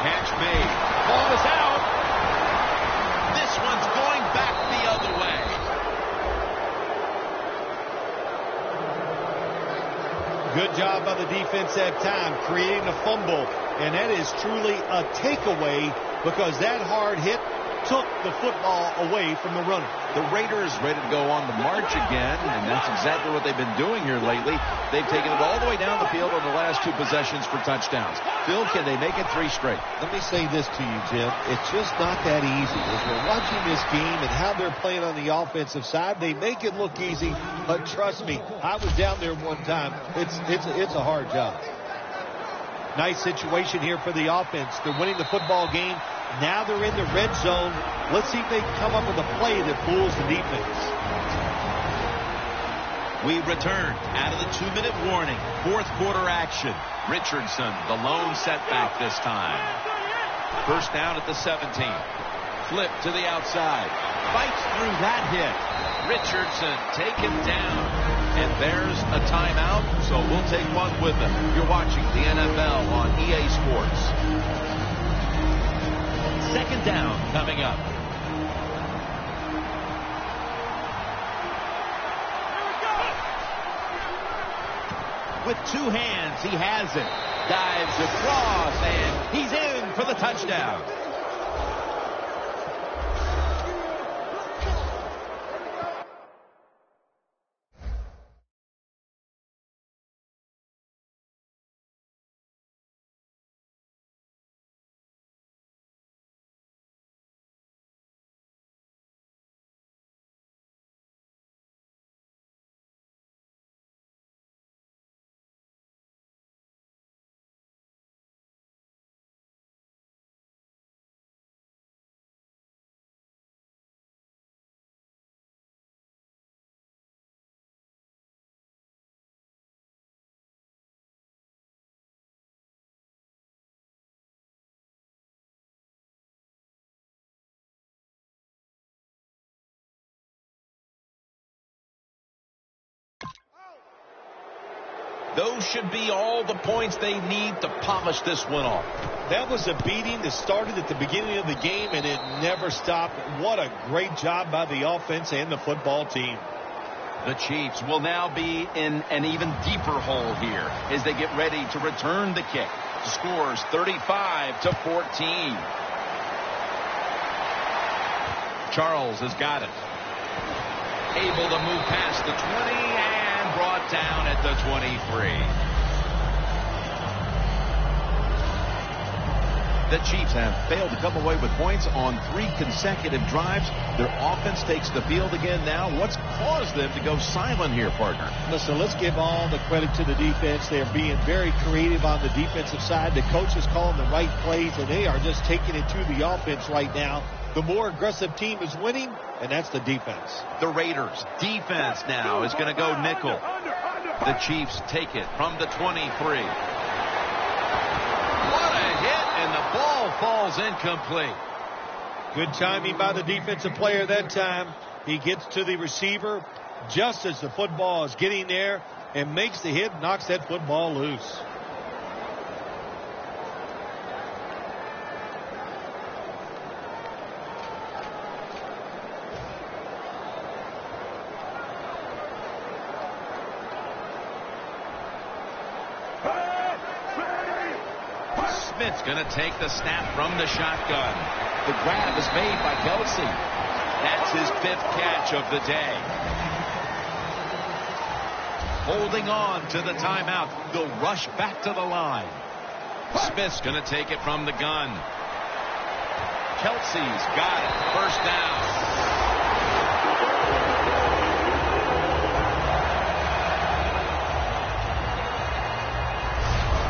Catch made. Ball is out. This one's going back the other way. Good job by the defense that time, creating a fumble. And that is truly a takeaway because that hard hit took the football away from the runner. The Raiders ready to go on the march again, and that's exactly what they've been doing here lately. They've taken it all the way down the field on the last 2 possessions for touchdowns. Phil, can they make it 3 straight? Let me say this to you, Jim. It's just not that easy. As we're watching this game and how they're playing on the offensive side, they make it look easy, but trust me, I was down there one time. It's a hard job. Nice situation here for the offense. They're winning the football game. Now they're in the red zone. Let's see if they can come up with a play that fools the defense. We return out of the 2-minute warning. 4th quarter action. Richardson, the lone setback this time. 1st down at the 17. Flip to the outside. Fights through that hit. Richardson taken down. And there's a timeout, so we'll take one with them. You're watching the NFL on EA Sports. 2nd down coming up. With 2 hands, he has it. Dives across, and he's in for the touchdown. Those should be all the points they need to polish this one off. That was a beating that started at the beginning of the game, and it never stopped. What a great job by the offense and the football team. The Chiefs will now be in an even deeper hole here as they get ready to return the kick. Scores 35-14. Charles has got it. Able to move past the 20 and brought down at the 23. The Chiefs have failed to come away with points on 3 consecutive drives. Their offense takes the field again now. What's caused them to go silent here, partner? Listen, let's give all the credit to the defense. They're being very creative on the defensive side. The coach is calling the right plays, and they are just taking it to the offense right now. The more aggressive team is winning, and that's the defense. The Raiders' defense now is going to go nickel. The Chiefs take it from the 23. What a hit, and the ball falls incomplete. Good timing by the defensive player that time. He gets to the receiver just as the football is getting there and makes the hit, knocks that football loose. Smith's going to take the snap from the shotgun. The grab is made by Kelsey. That's his 5th catch of the day. Holding on to the timeout. They'll rush back to the line. Smith's going to take it from the gun. Kelsey's got it. First down.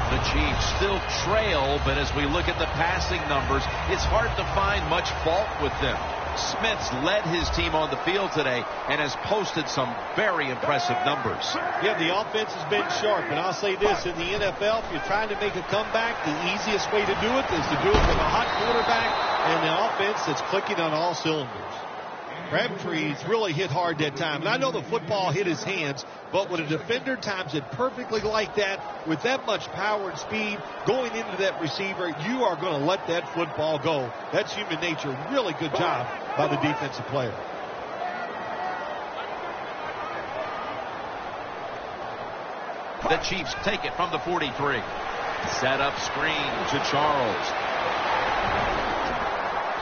The Chiefs still trail, but as we look at the passing numbers, it's hard to find much fault with them. Smith's led his team on the field today and has posted some very impressive numbers. Yeah, the offense has been sharp, and I'll say this, in the NFL, if you're trying to make a comeback, the easiest way to do it is to do it with a hot quarterback and an offense that's clicking on all cylinders. Crabtree's really hit hard that time. And I know the football hit his hands, but when a defender times it perfectly like that, with that much power and speed going into that receiver, you are going to let that football go. That's human nature. Really good job by the defensive player. The Chiefs take it from the 43. Set up screen to Charles.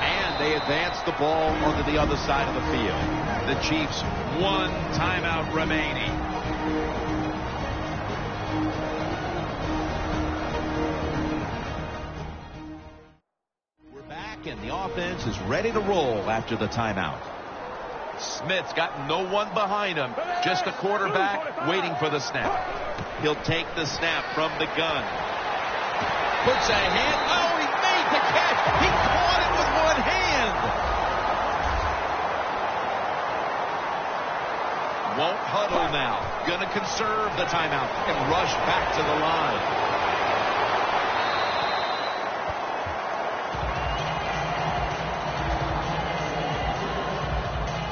And they advance the ball onto the other side of the field. The Chiefs, 1 timeout remaining. We're back, and the offense is ready to roll after the timeout. Smith's got no one behind him, just a quarterback waiting for the snap. He'll take the snap from the gun. Puts a hand. Oh, he made the catch. He caught it with one hand. Won't huddle now. Gonna conserve the timeout and rush back to the line.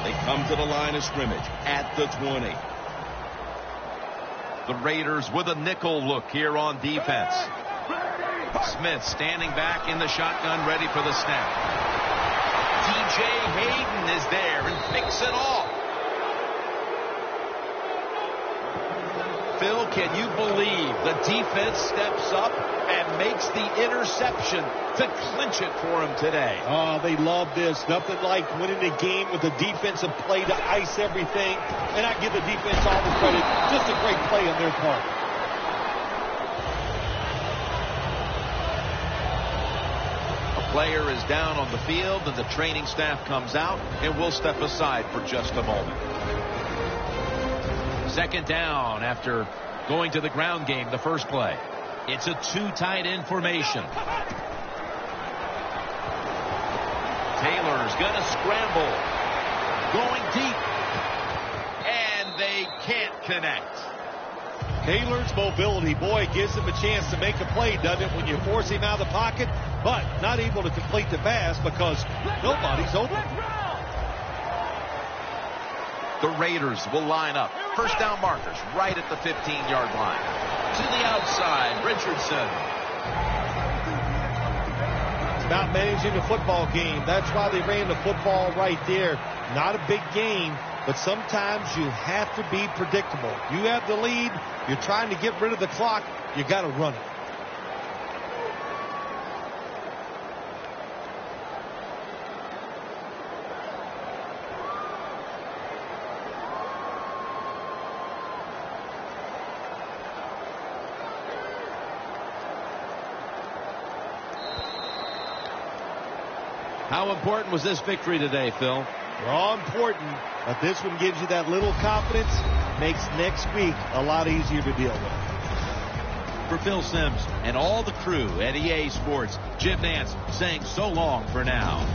They come to the line of scrimmage at the 20. The Raiders with a nickel look here on defense. Smith standing back in the shotgun, ready for the snap. DJ Hayden is there and picks it off. Phil, can you believe the defense steps up and makes the interception to clinch it for him today? Oh, they love this. Nothing like winning a game with a defensive play to ice everything. And I give the defense all the credit. Just a great play on their part. A player is down on the field, and the training staff comes out, and we'll step aside for just a moment. Second down after going to the ground game the first play. It's a 2 tight end formation. Taylor's going to scramble. Going deep. And they can't connect. Taylor's mobility, boy, gives him a chance to make a play, doesn't it, when you force him out of the pocket, but not able to complete the pass because nobody's open. The Raiders will line up. First down markers right at the 15-yard line. To the outside, Richardson. It's about managing the football game. That's why they ran the football right there. Not a big game, but sometimes you have to be predictable. You have the lead. You're trying to get rid of the clock. You got to run it. How important was this victory today, Phil? They're all important, but this one gives you that little confidence, makes next week a lot easier to deal with. For Phil Simms and all the crew at EA Sports, Jim Nance saying so long for now.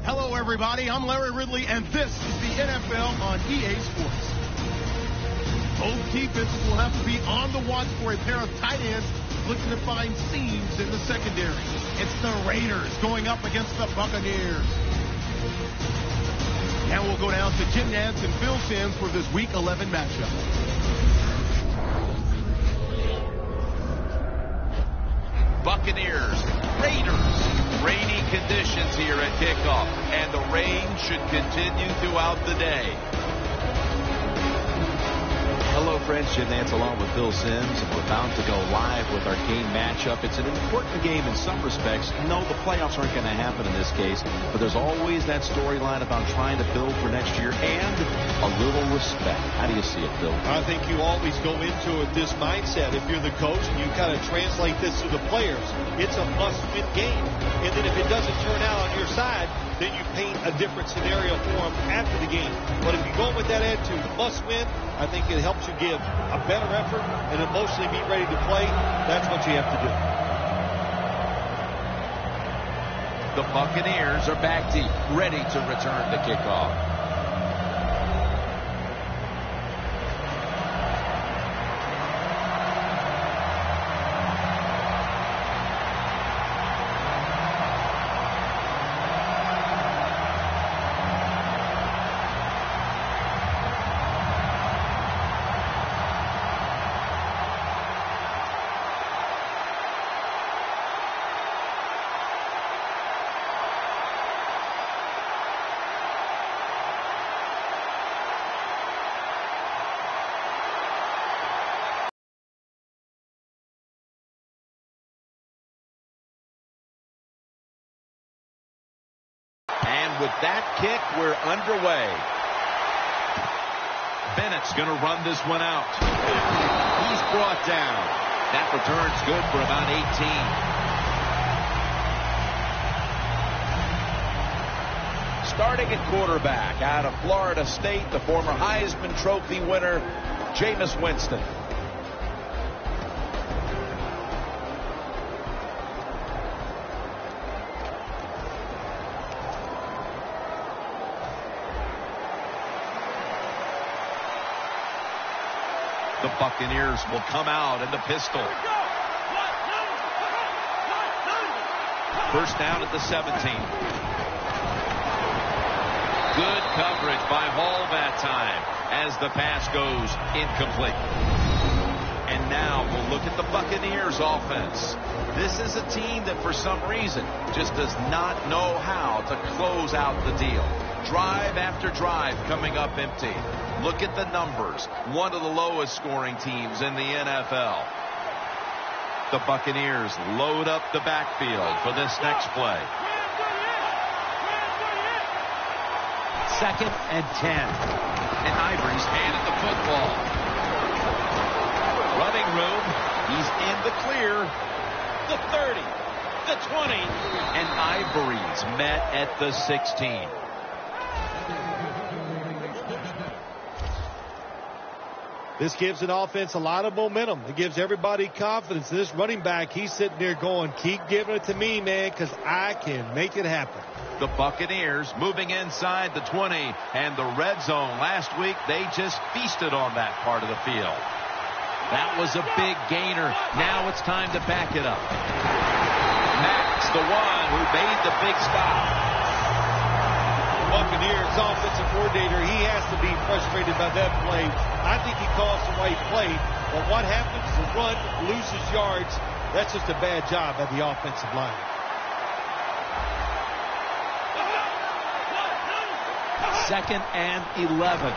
Hello, everybody. I'm Larry Ridley, and this is the NFL on EA Sports. Both defenses will have to be on the watch for a pair of tight ends looking to find seams in the secondary. It's the Raiders going up against the Buccaneers. Now we'll go down to Jim Nantz and Phil Simms for this Week 11 matchup. Buccaneers, Raiders. Rainy conditions here at kickoff, and the rain should continue throughout the day. Hello, friends. Jim Nantz along with Phil Simms, and we're about to go live with our game matchup. It's an important game in some respects. No, the playoffs aren't going to happen in this case, but there's always that storyline about trying to build for next year and a little respect. How do you see it, Phil? I think you always go into it this mindset. If you're the coach and you kind of translate this to the players, it's a must-win game. And then if it doesn't turn out on your side, then you paint a different scenario for them after the game. But if you go with that attitude, must win, I think it helps you give a better effort and emotionally be ready to play. That's what you have to The do. Buccaneers are back deep, ready to return the kickoff. With that kick, we're underway. Bennett's going to run this one out. He's brought down. That return's good for about 18. Starting at quarterback out of Florida State, the former Heisman Trophy winner, Jameis Winston. The Buccaneers will come out in the pistol. First down at the 17. Good coverage by Hall that time as the pass goes incomplete. And now we'll look at the Buccaneers offense. This is a team that for some reason just does not know how to close out the deal. Drive after drive coming up empty. Look at the numbers. One of the lowest scoring teams in the NFL. The Buccaneers load up the backfield for this next play. 2nd and 10. And Ivory's handed the football. Running room. He's in the clear. The 30. The 20. And Ivory's met at the 16. This gives an offense a lot of momentum. It gives everybody confidence. This running back, he's sitting there going, keep giving it to me, man, because I can make it happen. The Buccaneers moving inside the 20 and the red zone. Last week, they just feasted on that part of the field. That was a big gainer. Now it's time to back it up. Max, the one who made the big stop. Buccaneers offensive coordinator, he has to be frustrated by that play. I think he calls the right play, but what happens? The run loses yards. That's just a bad job by the offensive line. Second and 11.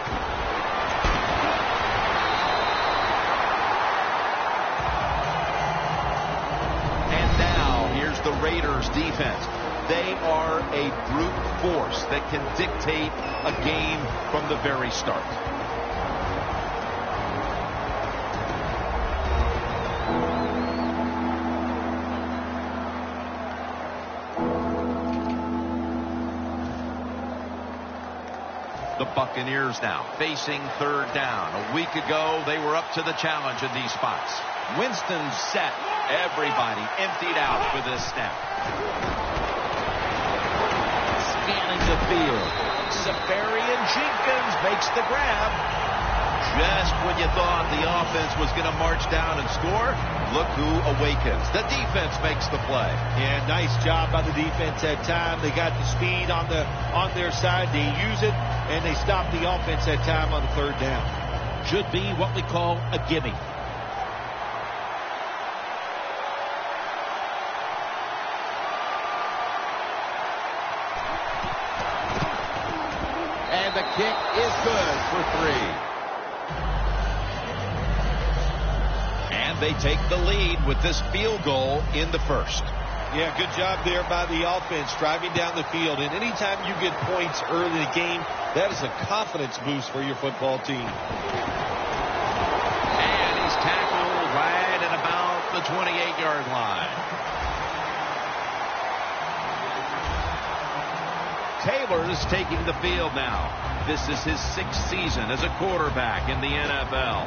And now here's the Raiders defense. They are a brute force that can dictate a game from the very start. The Buccaneers now facing 3rd down. A week ago, they were up to the challenge in these spots. Winston set. Everybody emptied out for this snap. Scanning the field. Safarian Jenkins makes the grab. Just when you thought the offense was going to march down and score, look who awakens. The defense makes the play. Yeah, nice job by the defense that time. They got the speed on their side. They use it, and they stop the offense that time on the third down. Should be what we call a gimme. And the kick is good for 3. And they take the lead with this field goal in the first. Yeah, good job there by the offense, driving down the field. And anytime you get points early in the game, that is a confidence boost for your football team. And he's tackled right at about the 28-yard line. Taylor's taking the field now. This is his 6th season as a quarterback in the NFL.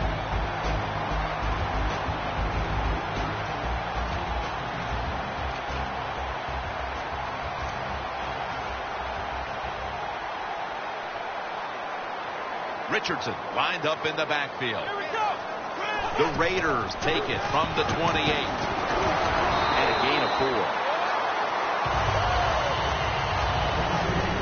Richardson lined up in the backfield. The Raiders take it from the 28. And a gain of 4.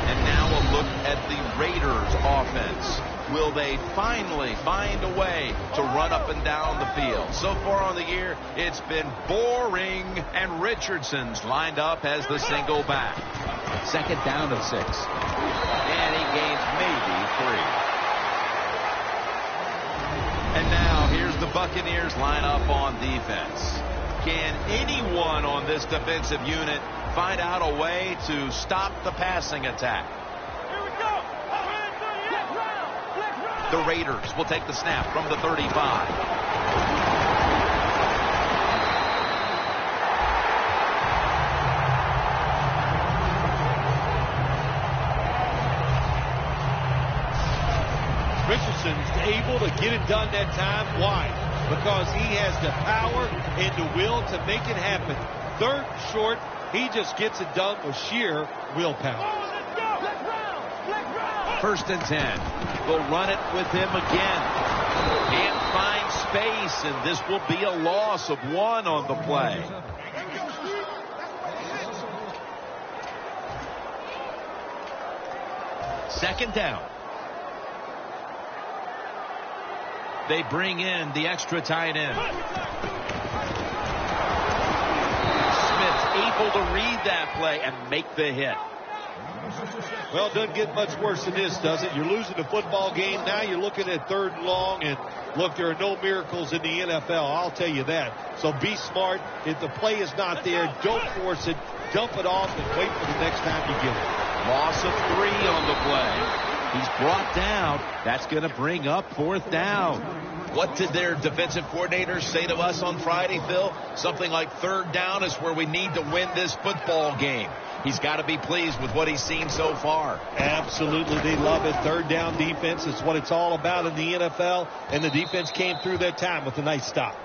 And now a look at the Raiders offense. Will they finally find a way to run up and down the field? So far on the year, it's been boring. And Richardson's lined up as the single back. 2nd down and 6. And he gains maybe 3. And now here's the Buccaneers line up on defense. Can anyone on this defensive unit find out a way to stop the passing attack? Here we go. The Raiders will take the snap from the 35. Richardson's able to get it done that time. Why? Because he has the power and the will to make it happen. 3rd and short, he just gets it done with sheer willpower. 1st and 10. They'll run it with him again. Can't find space, and this will be a loss of 1 on the play. Second down. They bring in the extra tight end. Smith's able to read that play and make the hit. Well, it doesn't get much worse than this, does it? You're losing the football game. Now you're looking at 3rd and long. And, look, there are no miracles in the NFL. I'll tell you that. So be smart. If the play is not there, don't force it. Dump it off and wait for the next time you get it. Loss of 3 on the play. He's brought down. That's going to bring up 4th down. What did their defensive coordinators say to us on Friday, Phil? Something like 3rd down is where we need to win this football game. He's got to be pleased with what he's seen so far. Absolutely. They love it. 3rd down defense is what it's all about in the NFL. And the defense came through that time with a nice stop.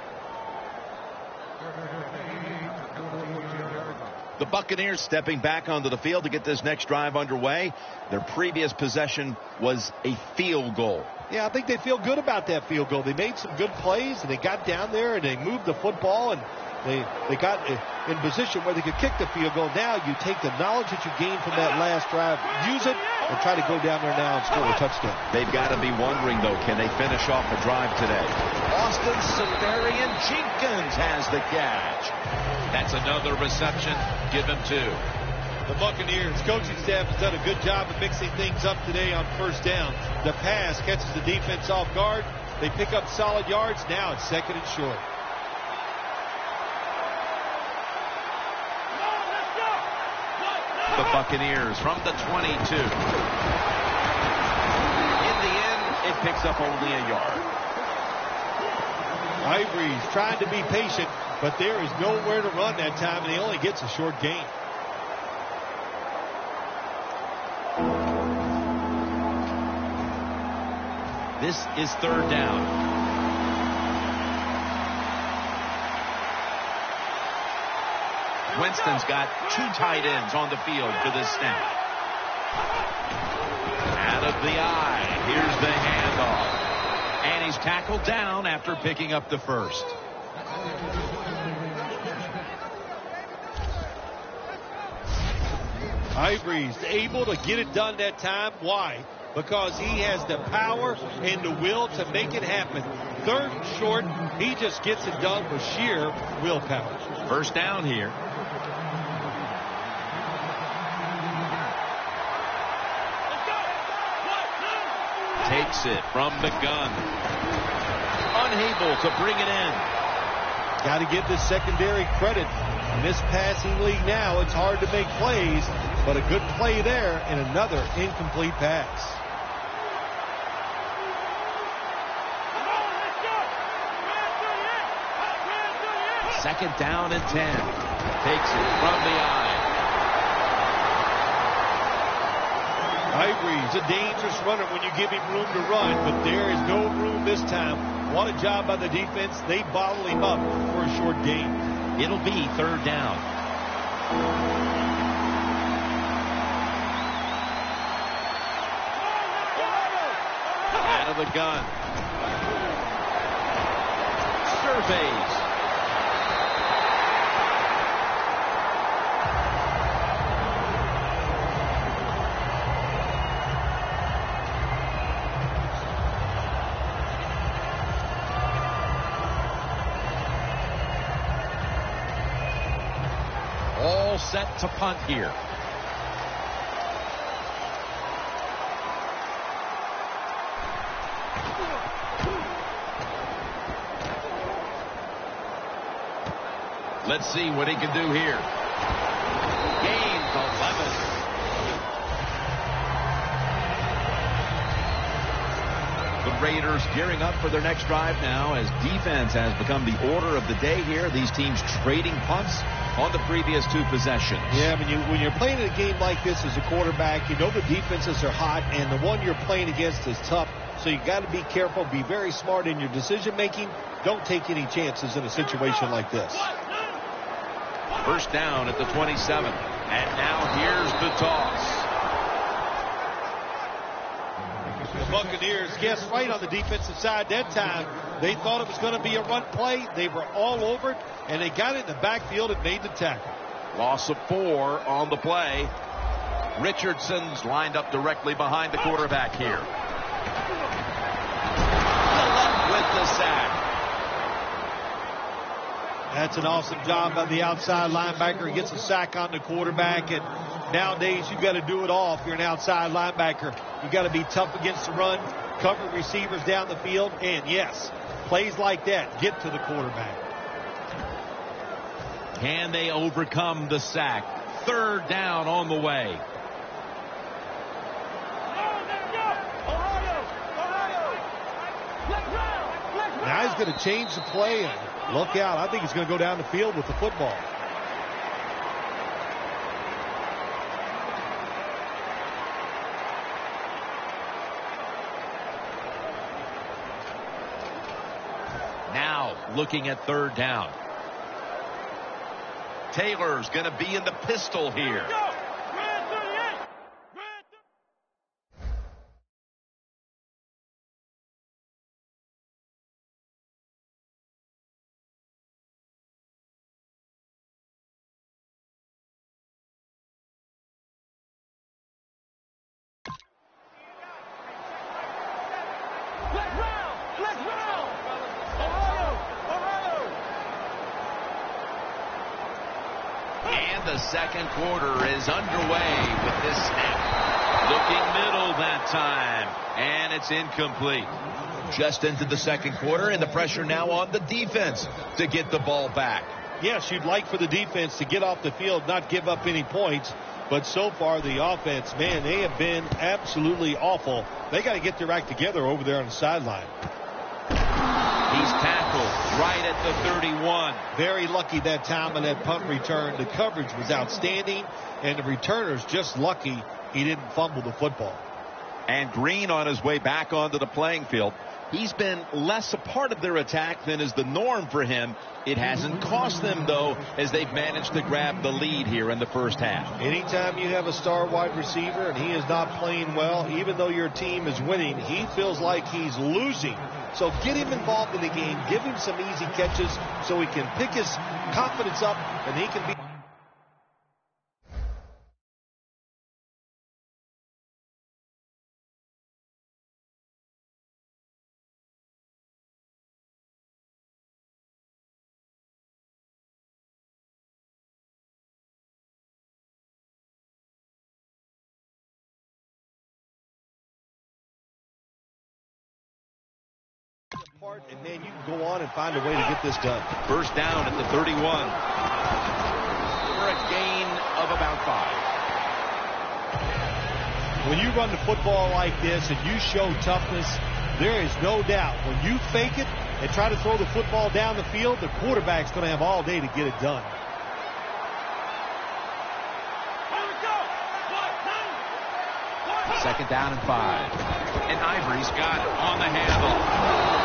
The Buccaneers stepping back onto the field to get this next drive underway. Their previous possession was a field goal. Yeah, I think they feel good about that field goal. They made some good plays, and they got down there, and they moved the football, and they got in position where they could kick the field goal. Now you take the knowledge that you gained from that last drive, use it, and try to go down there now and score a touchdown. They've got to be wondering, though, can they finish off a drive today? Austin Safarian Jenkins has the catch. That's another reception. Give him 2. The Buccaneers coaching staff has done a good job of mixing things up today on 1st down. The pass catches the defense off guard. They pick up solid yards. Now it's 2nd and short. The Buccaneers from the 22. In the end, it picks up only a yard. Ivory's trying to be patient, but there is nowhere to run that time, and he only gets a short gain. This is 3rd down. Winston's got 2 tight ends on the field for this snap. Out of the eye. Here's the handoff. And he's tackled down after picking up the first. Ivory's able to get it done that time. Why? Because he has the power and the will to make it happen. Third and short, he just gets it done with sheer willpower. First down here. Takes it from the gun. Unable to bring it in. Got to give the secondary credit. In this passing league now, it's hard to make plays, but a good play there and another incomplete pass. Second down and 10. Takes it from the eye. Ivory's a dangerous runner when you give him room to run, but there is no room this time. What a job by the defense. They bottle him up for a short gain. It'll be third down. Out of the gun. Surveys. All set to punt here. Let's see what he can do here. Gain 11. The Raiders gearing up for their next drive now as defense has become the order of the day here. These teams trading punts on the previous two possessions. Yeah, when you're playing a game like this as a quarterback, you know the defenses are hot, and the one you're playing against is tough. So you got to be careful, be very smart in your decision making. Don't take any chances in a situation like this. First down at the 27. And now here's the toss. The Buccaneers guessed right on the defensive side that time. They thought it was going to be a run play. They were all over it, and they got it in the backfield and made the tackle. Loss of 4 on the play. Richardson's lined up directly behind the quarterback here. The left with the sack. That's an awesome job by the outside linebacker. He gets a sack on the quarterback, and nowadays you've got to do it all if you're an outside linebacker. You've got to be tough against the run, cover receivers down the field, and yes, plays like that get to the quarterback. Can they overcome the sack? Third down on the way. Now he's going to change the play, and look out. I think he's going to go down the field with the football. Now looking at third down. Taylor's going to be in the pistol here. The second quarter is underway with this snap. Looking middle that time, and it's incomplete. Just into the second quarter, and the pressure now on the defense to get the ball back. Yes, you'd like for the defense to get off the field, not give up any points. But so far, the offense, man, they have been absolutely awful. They got to get their act together over there on the sideline. He's tackled right at the 31. Very lucky that time on that punt return. The coverage was outstanding, and the returner's just lucky he didn't fumble the football. And Green on his way back onto the playing field. He's been less a part of their attack than is the norm for him. It hasn't cost them, though, as they've managed to grab the lead here in the first half. Anytime you have a star wide receiver and he is not playing well, even though your team is winning, he feels like he's losing. So get him involved in the game. Give him some easy catches so he can pick his confidence up and he can be. And then you can go on and find a way to get this done. First down at the 31 for a gain of about 5. When you run the football like this and you show toughness, there is no doubt when you fake it and try to throw the football down the field, the quarterback's going to have all day to get it done. Second down and 5. And Ivory's got it on the handle.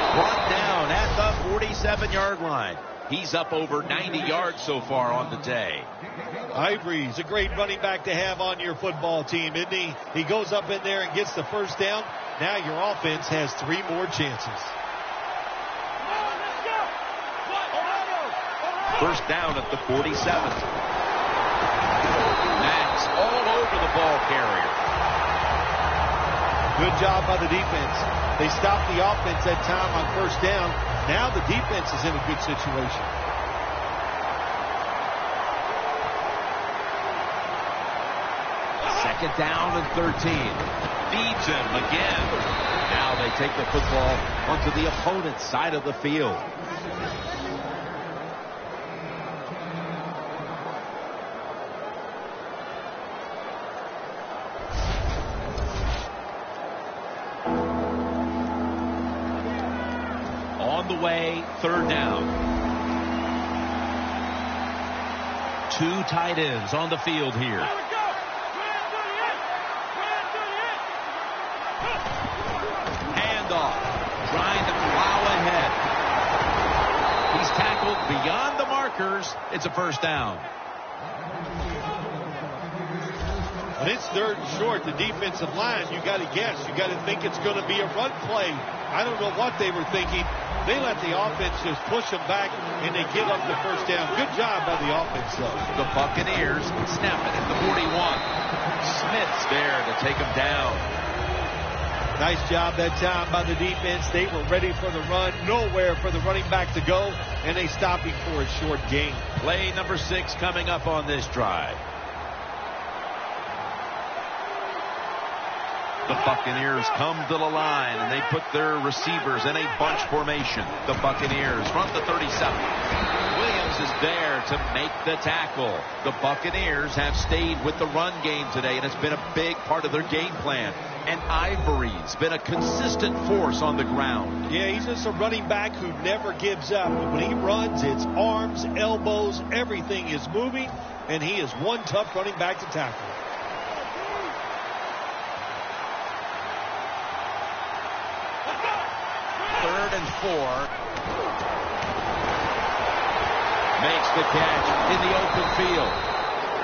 Brought down at the 47-yard line. He's up over 90 yards so far on the day. Ivory's a great running back to have on your football team, isn't he? He goes up in there and gets the first down. Now your offense has 3 more chances. First down at the 47. Max all over the ball carrier. Good job by the defense. They stopped the offense that time on first down. Now the defense is in a good situation. Second down and 13. Feeds him again. Now they take the football onto the opponent's side of the field. Way, third down. 2 tight ends on the field here. Handoff, trying to plow ahead. He's tackled beyond the markers. It's a first down. When it's third and short, the defensive line, you got to guess. You got to think it's going to be a run play. I don't know what they were thinking. They let the offense just push them back, and they give up the first down. Good job by the offense, though. The Buccaneers snap it at the 41. Smith's there to take him down. Nice job that time by the defense. They were ready for the run. Nowhere for the running back to go, and they stop him for a short gain. Play number 6 coming up on this drive. The Buccaneers come to the line, and they put their receivers in a bunch formation. The Buccaneers from the 37. Williams is there to make the tackle. The Buccaneers have stayed with the run game today, and it's been a big part of their game plan. And Ivory's been a consistent force on the ground. Yeah, he's just a running back who never gives up. When he runs, it's arms, elbows, everything is moving, and he is one tough running back to tackle. Third and 4. Makes the catch in the open field.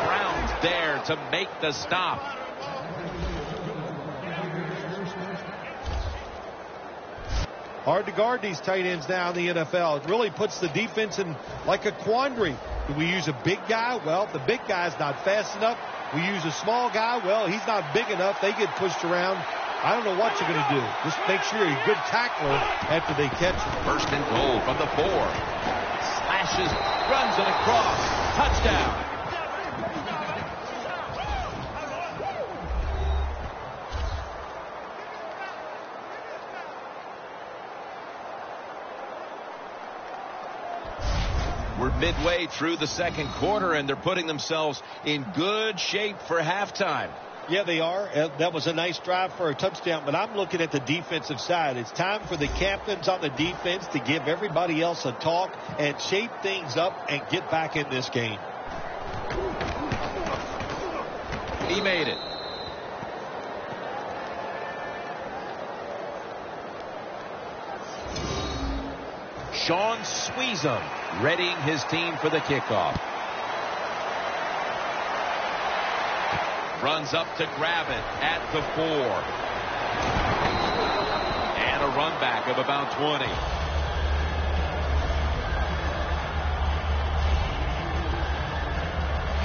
Brown's there to make the stop. Hard to guard these tight ends now in the NFL. It really puts the defense in like a quandary. Do we use a big guy? Well, the big guy's not fast enough. We use a small guy. Well, he's not big enough. They get pushed around. I don't know what you're going to do. Just make sure you're a good tackler after they catch him. First and goal from the 4. Slashes, runs it across. Touchdown. We're midway through the second quarter, and they're putting themselves in good shape for halftime. Yeah, they are. That was a nice drive for a touchdown, but I'm looking at the defensive side. It's time for the captains on the defense to give everybody else a talk and shape things up and get back in this game. He made it. Sean Sweezum readying his team for the kickoff. Runs up to grab it at the 4. And a run back of about 20.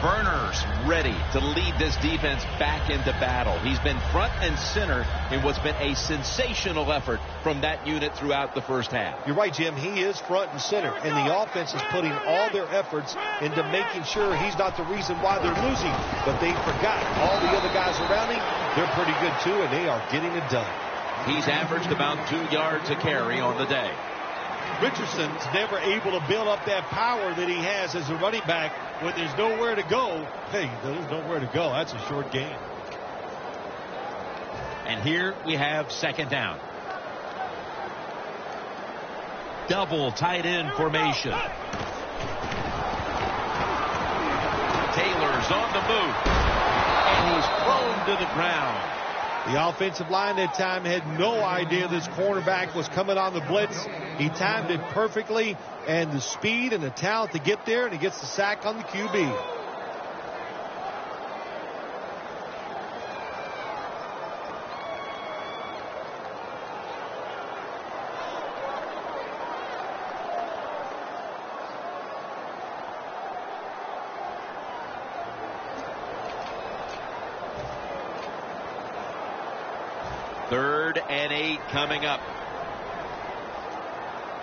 Verner's ready to lead this defense back into battle. He's been front and center in what's been a sensational effort from that unit throughout the first half. You're right, Jim. He is front and center, and the offense is putting all their efforts into making sure he's not the reason why they're losing. But they forgot all the other guys around him. They're pretty good, too, and they are getting it done. He's averaged about 2 yards a carry on the day. Richardson's never able to build up that power that he has as a running back when there's nowhere to go. Hey, there's nowhere to go. That's a short game. And here we have second down. Double tight end formation. Taylor's on the move. And he's thrown to the ground. The offensive line that time had no idea this cornerback was coming on the blitz. He timed it perfectly, and the speed and the talent to get there, and he gets the sack on the QB. Third and 8 coming up.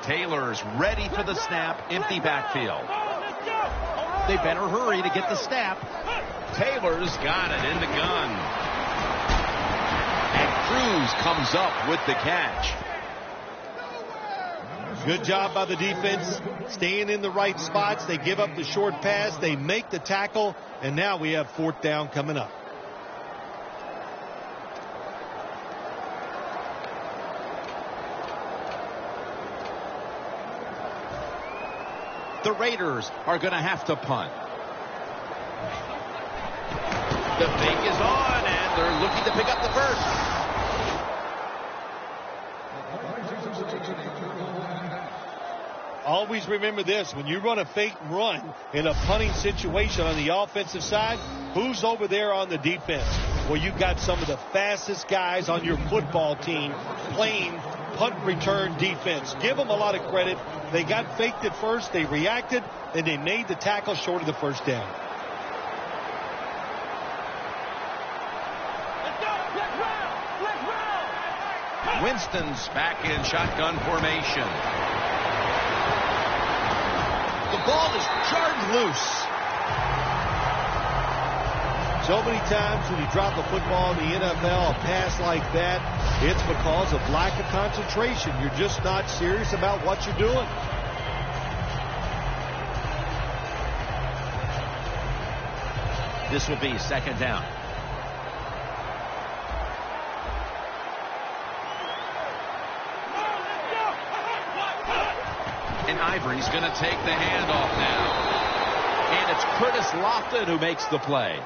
Taylor's ready for the snap. Empty backfield. They better hurry to get the snap. Taylor's got it in the gun. And Cruz comes up with the catch. Good job by the defense, staying in the right spots. They give up the short pass. They make the tackle. And now we have fourth down coming up. The Raiders are going to have to punt. The fake is on, and they're looking to pick up the first. Always remember this. When you run a fake run in a punting situation on the offensive side, who's over there on the defense? Well, you've got some of the fastest guys on your football team playing punt return defense. Give them a lot of credit. They got faked at first. They reacted, and they made the tackle short of the first down. Winston's back in shotgun formation. The ball is jarred loose. So many times when you drop a football in the NFL, a pass like that, it's because of lack of concentration. You're just not serious about what you're doing. This will be second down. And Ivory's going to take the handoff now. And it's Curtis Lofton who makes the play.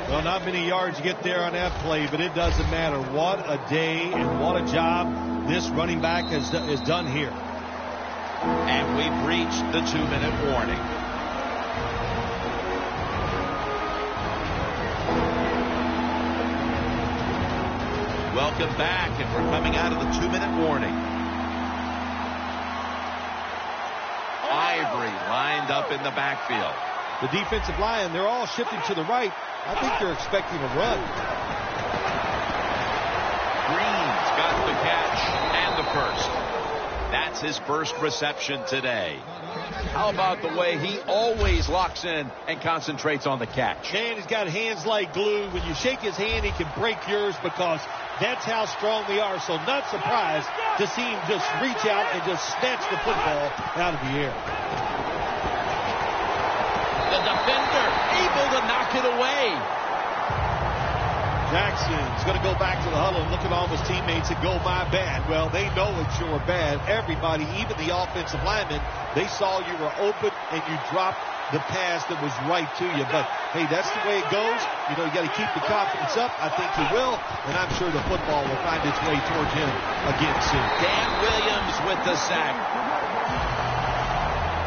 Well, not many yards get there on that play, but it doesn't matter. What a day and what a job this running back has done here. And we've reached the 2-minute warning. Welcome back, and we're coming out of the 2-minute warning. Ivory lined up in the backfield. The defensive line, they're all shifting to the right. I think they're expecting a run. Green's got the catch and the first. That's his first reception today. How about the way he always locks in and concentrates on the catch? Man, he's got hands like glue. When you shake his hand, he can break yours because that's how strong we are. So not surprised to see him just reach out and just snatch the football out of the air. The defender able to knock it away. Jackson's going to go back to the huddle and look at all his teammates and go, my bad. Well, they know it's your bad. Everybody, even the offensive linemen, they saw you were open and you dropped the pass that was right to you. But, hey, that's the way it goes. You know, you got to keep the confidence up. I think he will, and I'm sure the football will find its way toward him again soon. Dan Williams with the sack.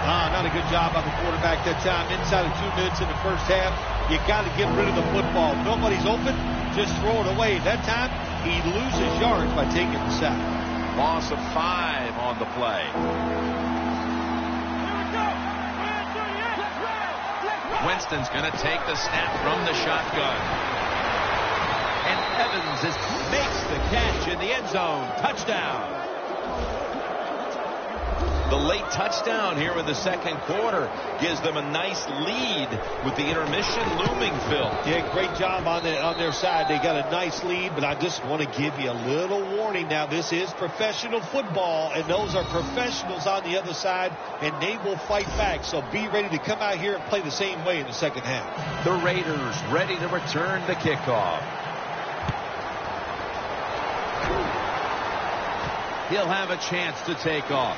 Not a good job by the quarterback that time. Inside of 2 minutes in the first half, you got to get rid of the football. Nobody's open, just throw it away. That time, he loses yards by taking the sack. Loss of 5 on the play. Winston's going to take the snap from the shotgun. And Evans makes the catch in the end zone. Touchdown. The late touchdown here in the second quarter gives them a nice lead with the intermission looming, Phil. Yeah, great job on their side. They got a nice lead, but I just want to give you a little warning now. This is professional football, and those are professionals on the other side, and they will fight back. So be ready to come out here and play the same way in the second half. The Raiders ready to return the kickoff. He'll have a chance to take off.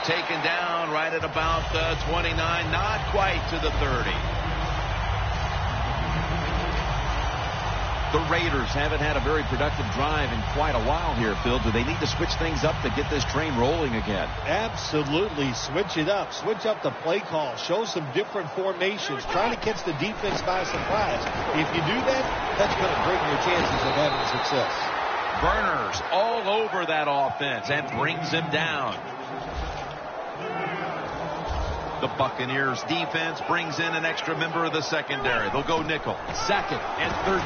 Taken down right at about 29, not quite to the 30. The Raiders haven't had a very productive drive in quite a while here, Phil. Do they need to switch things up to get this train rolling again? Absolutely. Switch it up. Switch up the play call. Show some different formations. Try to catch the defense by surprise. If you do that, that's going to bring your chances of having success. Burners all over that offense and brings him down. The Buccaneers defense brings in an extra member of the secondary. They'll go nickel. 2nd and 13.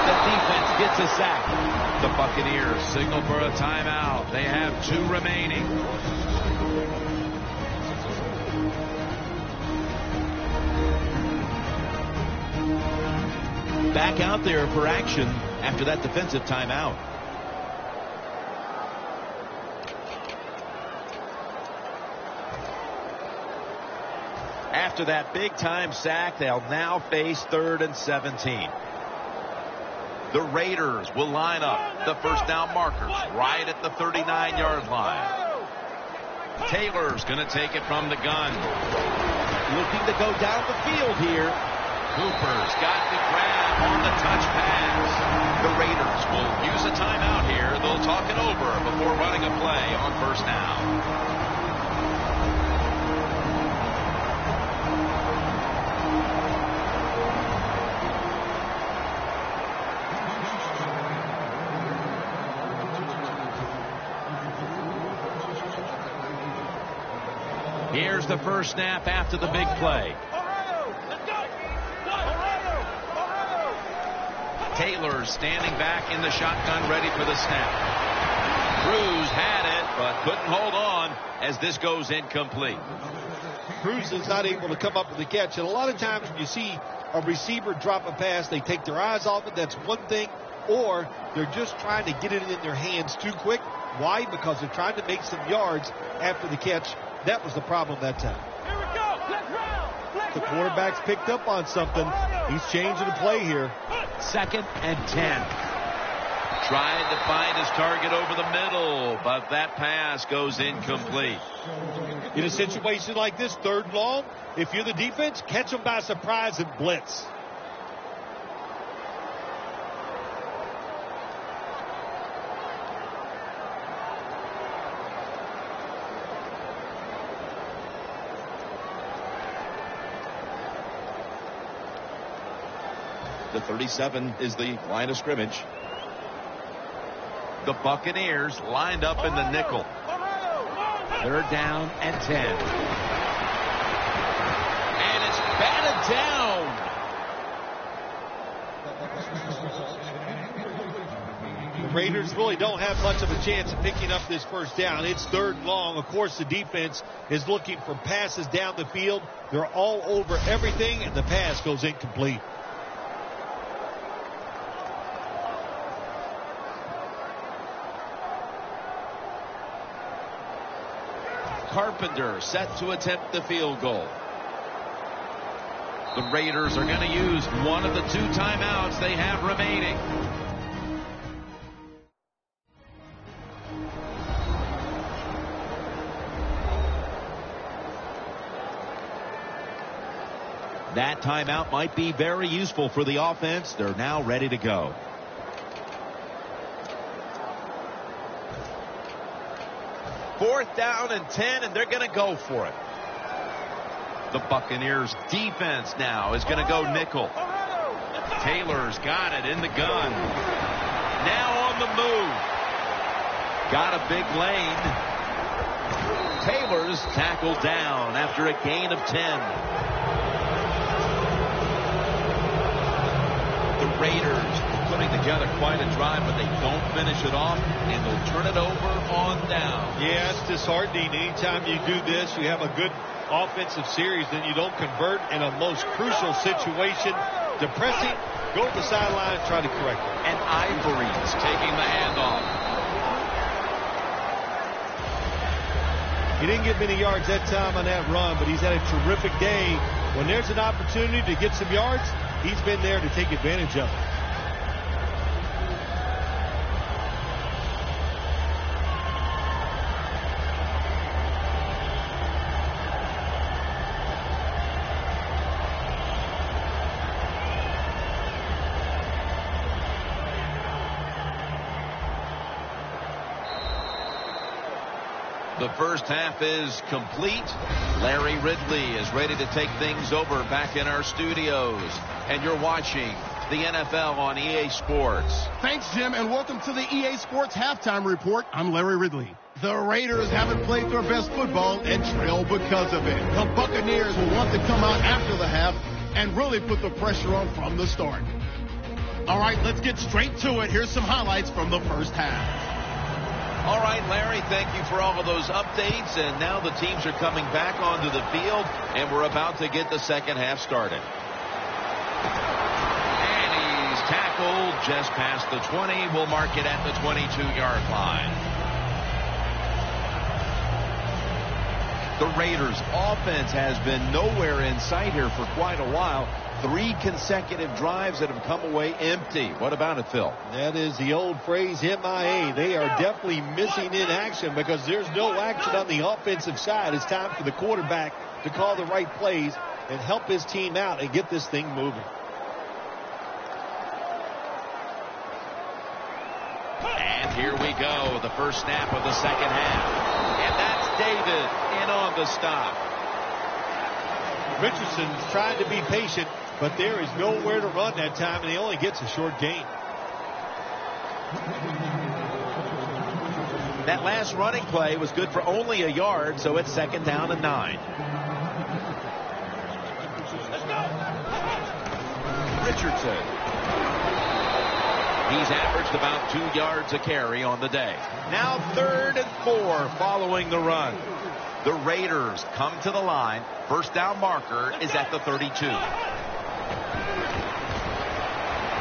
The defense gets a sack. The Buccaneers signal for a timeout. They have 2 remaining. Back out there for action after that defensive timeout. After that big-time sack, they'll now face 3rd and 17. The Raiders will line up the first down markers right at the 39-yard line. Taylor's going to take it from the gun. Looking to go down the field here. Cooper's got the grab on the touch pass. The Raiders will use a timeout here. They'll talk it over before running a play on first down. Here's the first snap after the big play. Taylor's standing back in the shotgun, ready for the snap. Cruz had it, but couldn't hold on as this goes incomplete. Cruz is not able to come up with the catch. And a lot of times when you see a receiver drop a pass, they take their eyes off it. That's one thing. Or they're just trying to get it in their hands too quick. Why? Because they're trying to make some yards after the catch. That was the problem that time. Here we go. The quarterback's picked up on something. He's changing the play here. 2nd and 10. Tried to find his target over the middle, but that pass goes incomplete. In a situation like this, 3rd and long, if you're the defense, catch them by surprise and blitz. The 37 is the line of scrimmage. The Buccaneers lined up in the nickel. 3rd down and 10. And it's batted down. The Raiders really don't have much of a chance of picking up this first down. It's 3rd and long. Of course, the defense is looking for passes down the field. They're all over everything, and the pass goes incomplete. Carpenter set to attempt the field goal. The Raiders are going to use one of the 2 timeouts they have remaining. That timeout might be very useful for the offense. They're now ready to go. 4th down and 10, and they're going to go for it. The Buccaneers defense now is going to go nickel. Taylor's got it in the gun. Now on the move. Got a big lane. Taylor's tackled down after a gain of 10. The Raiders putting together quite a drive, but they don't finish it off, and they'll turn it over on down. Yeah, it's disheartening. Anytime you do this, you have a good offensive series, then you don't convert in a most crucial situation. Depressing. Go to the sideline and try to correct it. And Ivory's taking the handoff. He didn't get many yards that time on that run, but he's had a terrific day. When there's an opportunity to get some yards, he's been there to take advantage of it. The first half is complete. Larry Ridley is ready to take things over back in our studios. And you're watching the NFL on EA Sports. Thanks, Jim, and welcome to the EA Sports Halftime Report. I'm Larry Ridley. The Raiders haven't played their best football and trail because of it. The Buccaneers will want to come out after the half and really put the pressure on from the start. All right, let's get straight to it. Here's some highlights from the first half. All right, Larry, thank you for all of those updates. And now the teams are coming back onto the field, and we're about to get the second half started. And he's tackled just past the 20. We'll mark it at the 22-yard line. The Raiders' offense has been nowhere in sight here for quite a while. 3 consecutive drives that have come away empty. What about it, Phil? That is the old phrase, MIA. They are definitely missing in action because there's no action on the offensive side. It's time for the quarterback to call the right plays and help his team out and get this thing moving. And here we go, the first snap of the second half. And that's David in on the stop. Richardson's trying to be patient, but there is nowhere to run that time, and he only gets a short gain. That last running play was good for only a yard, so it's 2nd down and 9. Richardson. He's averaged about 2 yards a carry on the day. Now 3rd and 4 following the run. The Raiders come to the line. First down marker is at the 32.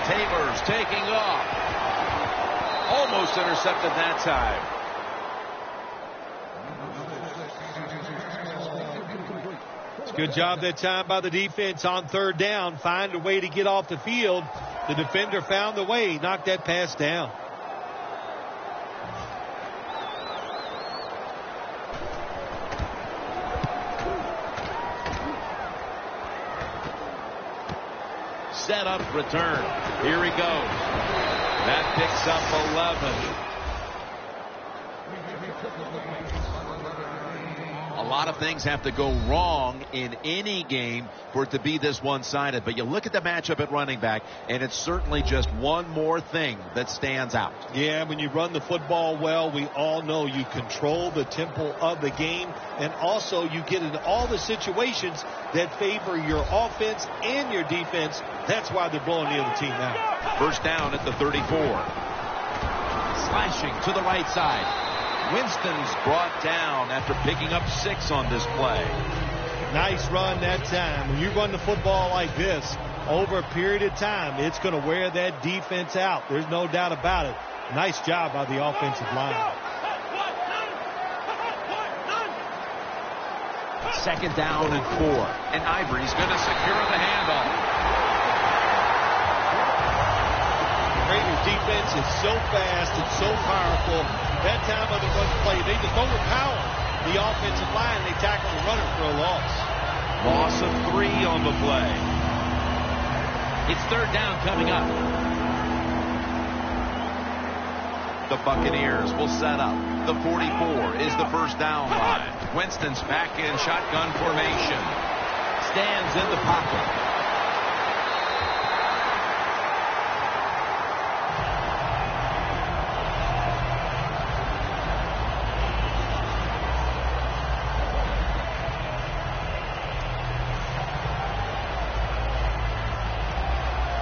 Taylor's taking off. Almost intercepted that time. It's a good job that time by the defense on 3rd down. Find a way to get off the field. The defender found the way. Knocked that pass down. Set up return. Here he goes. That picks up 11. A lot of things have to go wrong in any game for it to be this one-sided. But you look at the matchup at running back, and it's certainly just one more thing that stands out. Yeah, when you run the football well, we all know you control the tempo of the game, and also you get in all the situations that favor your offense and your defense. That's why they're blowing the other team out. First down at the 34. Slashing to the right side. Winston's brought down after picking up 6 on this play. Nice run that time. When you run the football like this over a period of time, it's going to wear that defense out. There's no doubt about it. Nice job by the offensive line. 2nd down and 4. And Ivory's going to secure the handoff. Raiders defense is so fast and so powerful. That time on the run play, they just overpower the offensive line. They tackle the runner for a loss. Loss of 3 on the play. It's 3rd down coming up. The Buccaneers will set up. The 44 is the first down line. Winston's back in shotgun formation. Stands in the pocket.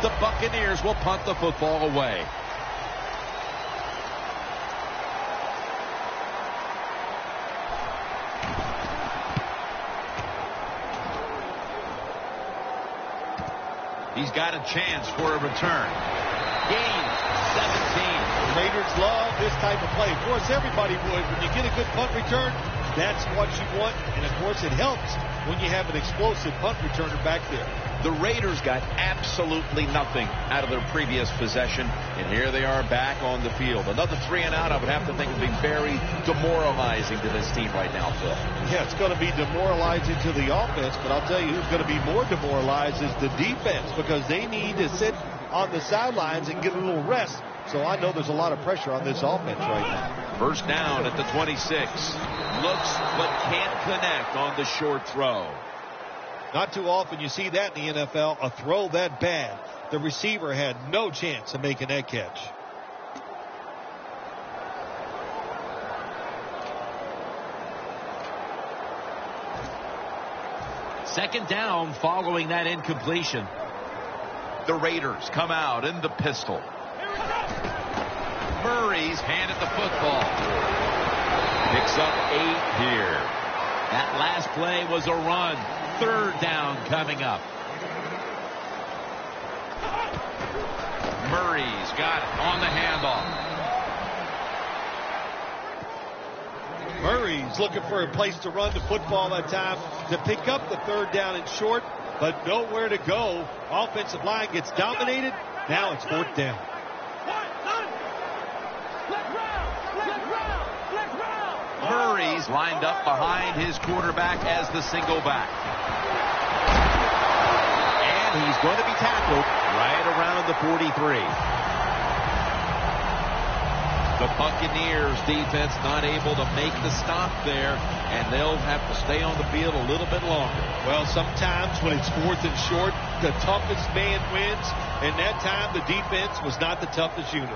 The Buccaneers will punt the football away. He's got a chance for a return. Gain 17. Raiders love this type of play. Of course, everybody would. When you get a good punt return, that's what you want. And, of course, it helps when you have an explosive punt returner back there. The Raiders got absolutely nothing out of their previous possession, and here they are back on the field. Another 3 and out, I would have to think, would be very demoralizing to this team right now, Phil. Yeah, it's going to be demoralizing to the offense, but I'll tell you who's going to be more demoralized is the defense, because they need to sit on the sidelines and get a little rest. So I know there's a lot of pressure on this offense right now. First down at the 26. Looks but can't connect on the short throw. Not too often you see that in the NFL, a throw that bad. The receiver had no chance of making that catch. Second down following that incompletion. The Raiders come out in the pistol. Murray's handed the football. Picks up 8 here. That last play was a run. Third down coming up. Murray's got it on the handoff. Murray's looking for a place to run the football that time to pick up the third down and short, but nowhere to go. Offensive line gets dominated. Now it's fourth down. Murray's lined up behind his quarterback as the single back. And he's going to be tackled right around the 43. The Buccaneers defense not able to make the stop there, and they'll have to stay on the field a little bit longer. Well, sometimes when it's fourth and short, the toughest man wins, and that time the defense was not the toughest unit.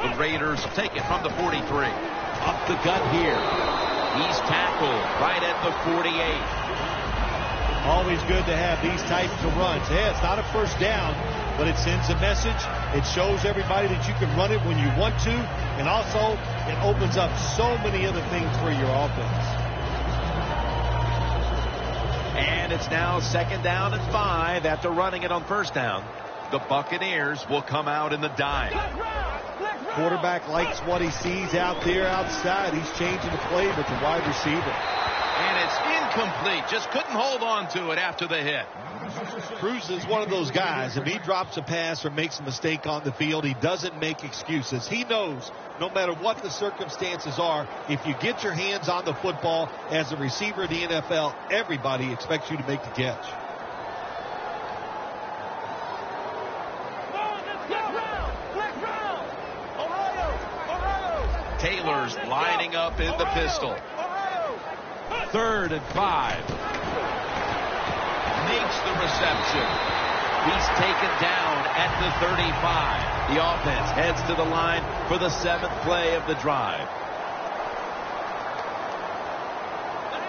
The Raiders take it from the 43. Up the gut here. He's tackled right at the 48. Always good to have these types of runs. Yeah, it's not a first down, but it sends a message. It shows everybody that you can run it when you want to, and also it opens up so many other things for your offense. And it's now second down and 5 after running it on first down. The Buccaneers will come out in the dime. Quarterback likes what he sees out there outside. He's changing the play with the wide receiver. And it's incomplete. Just couldn't hold on to it after the hit. Cruz is one of those guys. If he drops a pass or makes a mistake on the field, he doesn't make excuses. He knows no matter what the circumstances are, if you get your hands on the football as a receiver in the NFL, everybody expects you to make the catch. Taylor's lining up in the pistol. 3rd and 5. Makes the reception. He's taken down at the 35. The offense heads to the line for the 7th play of the drive.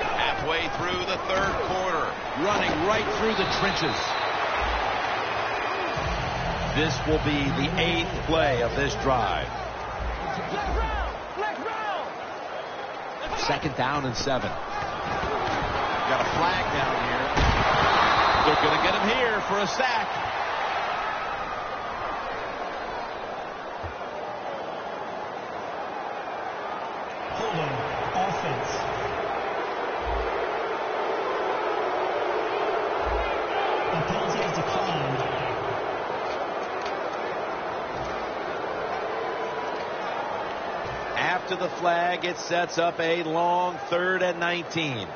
Halfway through the 3rd quarter. Running right through the trenches. This will be the 8th play of this drive. 2nd down and 7. Got a flag down here. They're going to get him here for a sack. Holding offense. The penalty is declined. After the flag, it sets up a long 3rd and 19.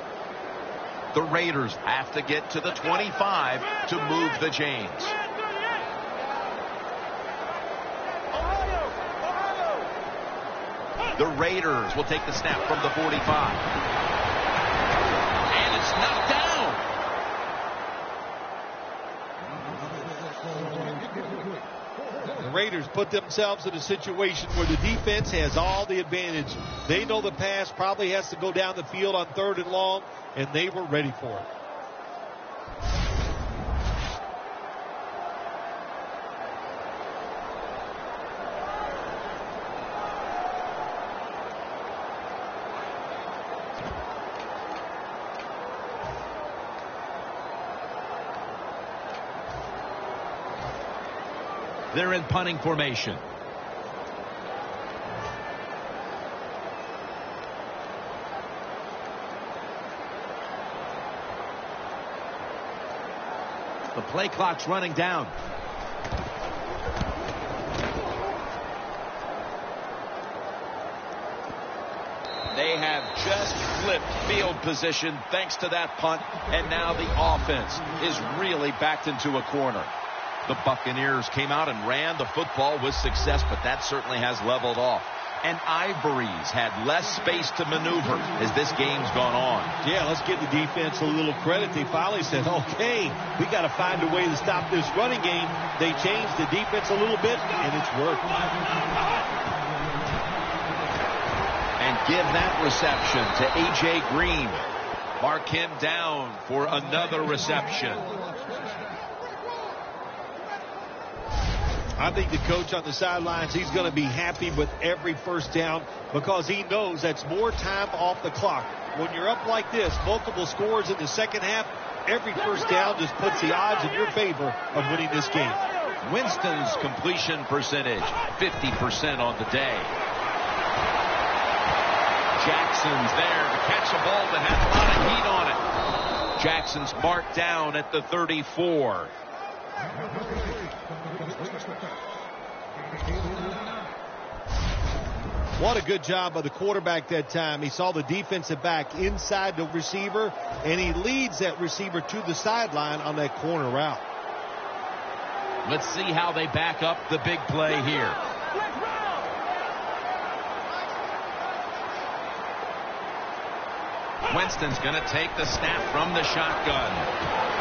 The Raiders have to get to the 25 to move the chains. The Raiders will take the snap from the 45. And it's knocked down. The Raiders put themselves in a situation where the defense has all the advantage. They know the pass probably has to go down the field on 3rd and long, and they were ready for it. They're in punting formation. The play clock's running down. They have just flipped field position thanks to that punt, and now the offense is really backed into a corner. The Buccaneers came out and ran the football with success, but that certainly has leveled off. And Ivory's had less space to maneuver as this game's gone on. Yeah, let's give the defense a little credit. They finally said, okay, we got to find a way to stop this running game. They changed the defense a little bit, and it's worked. And give that reception to A.J. Green. Mark him down for another reception. I think the coach on the sidelines, he's going to be happy with every first down because he knows that's more time off the clock. When you're up like this, multiple scores in the second half, every first down just puts the odds in your favor of winning this game. Winston's completion percentage, 50% on the day. Jackson's there to catch a ball that has a lot of heat on it. Jackson's marked down at the 34. What a good job by the quarterback that time. He saw the defensive back inside the receiver, and he leads that receiver to the sideline on that corner route. Let's see how they back up the big play here. Winston's going to take the snap from the shotgun.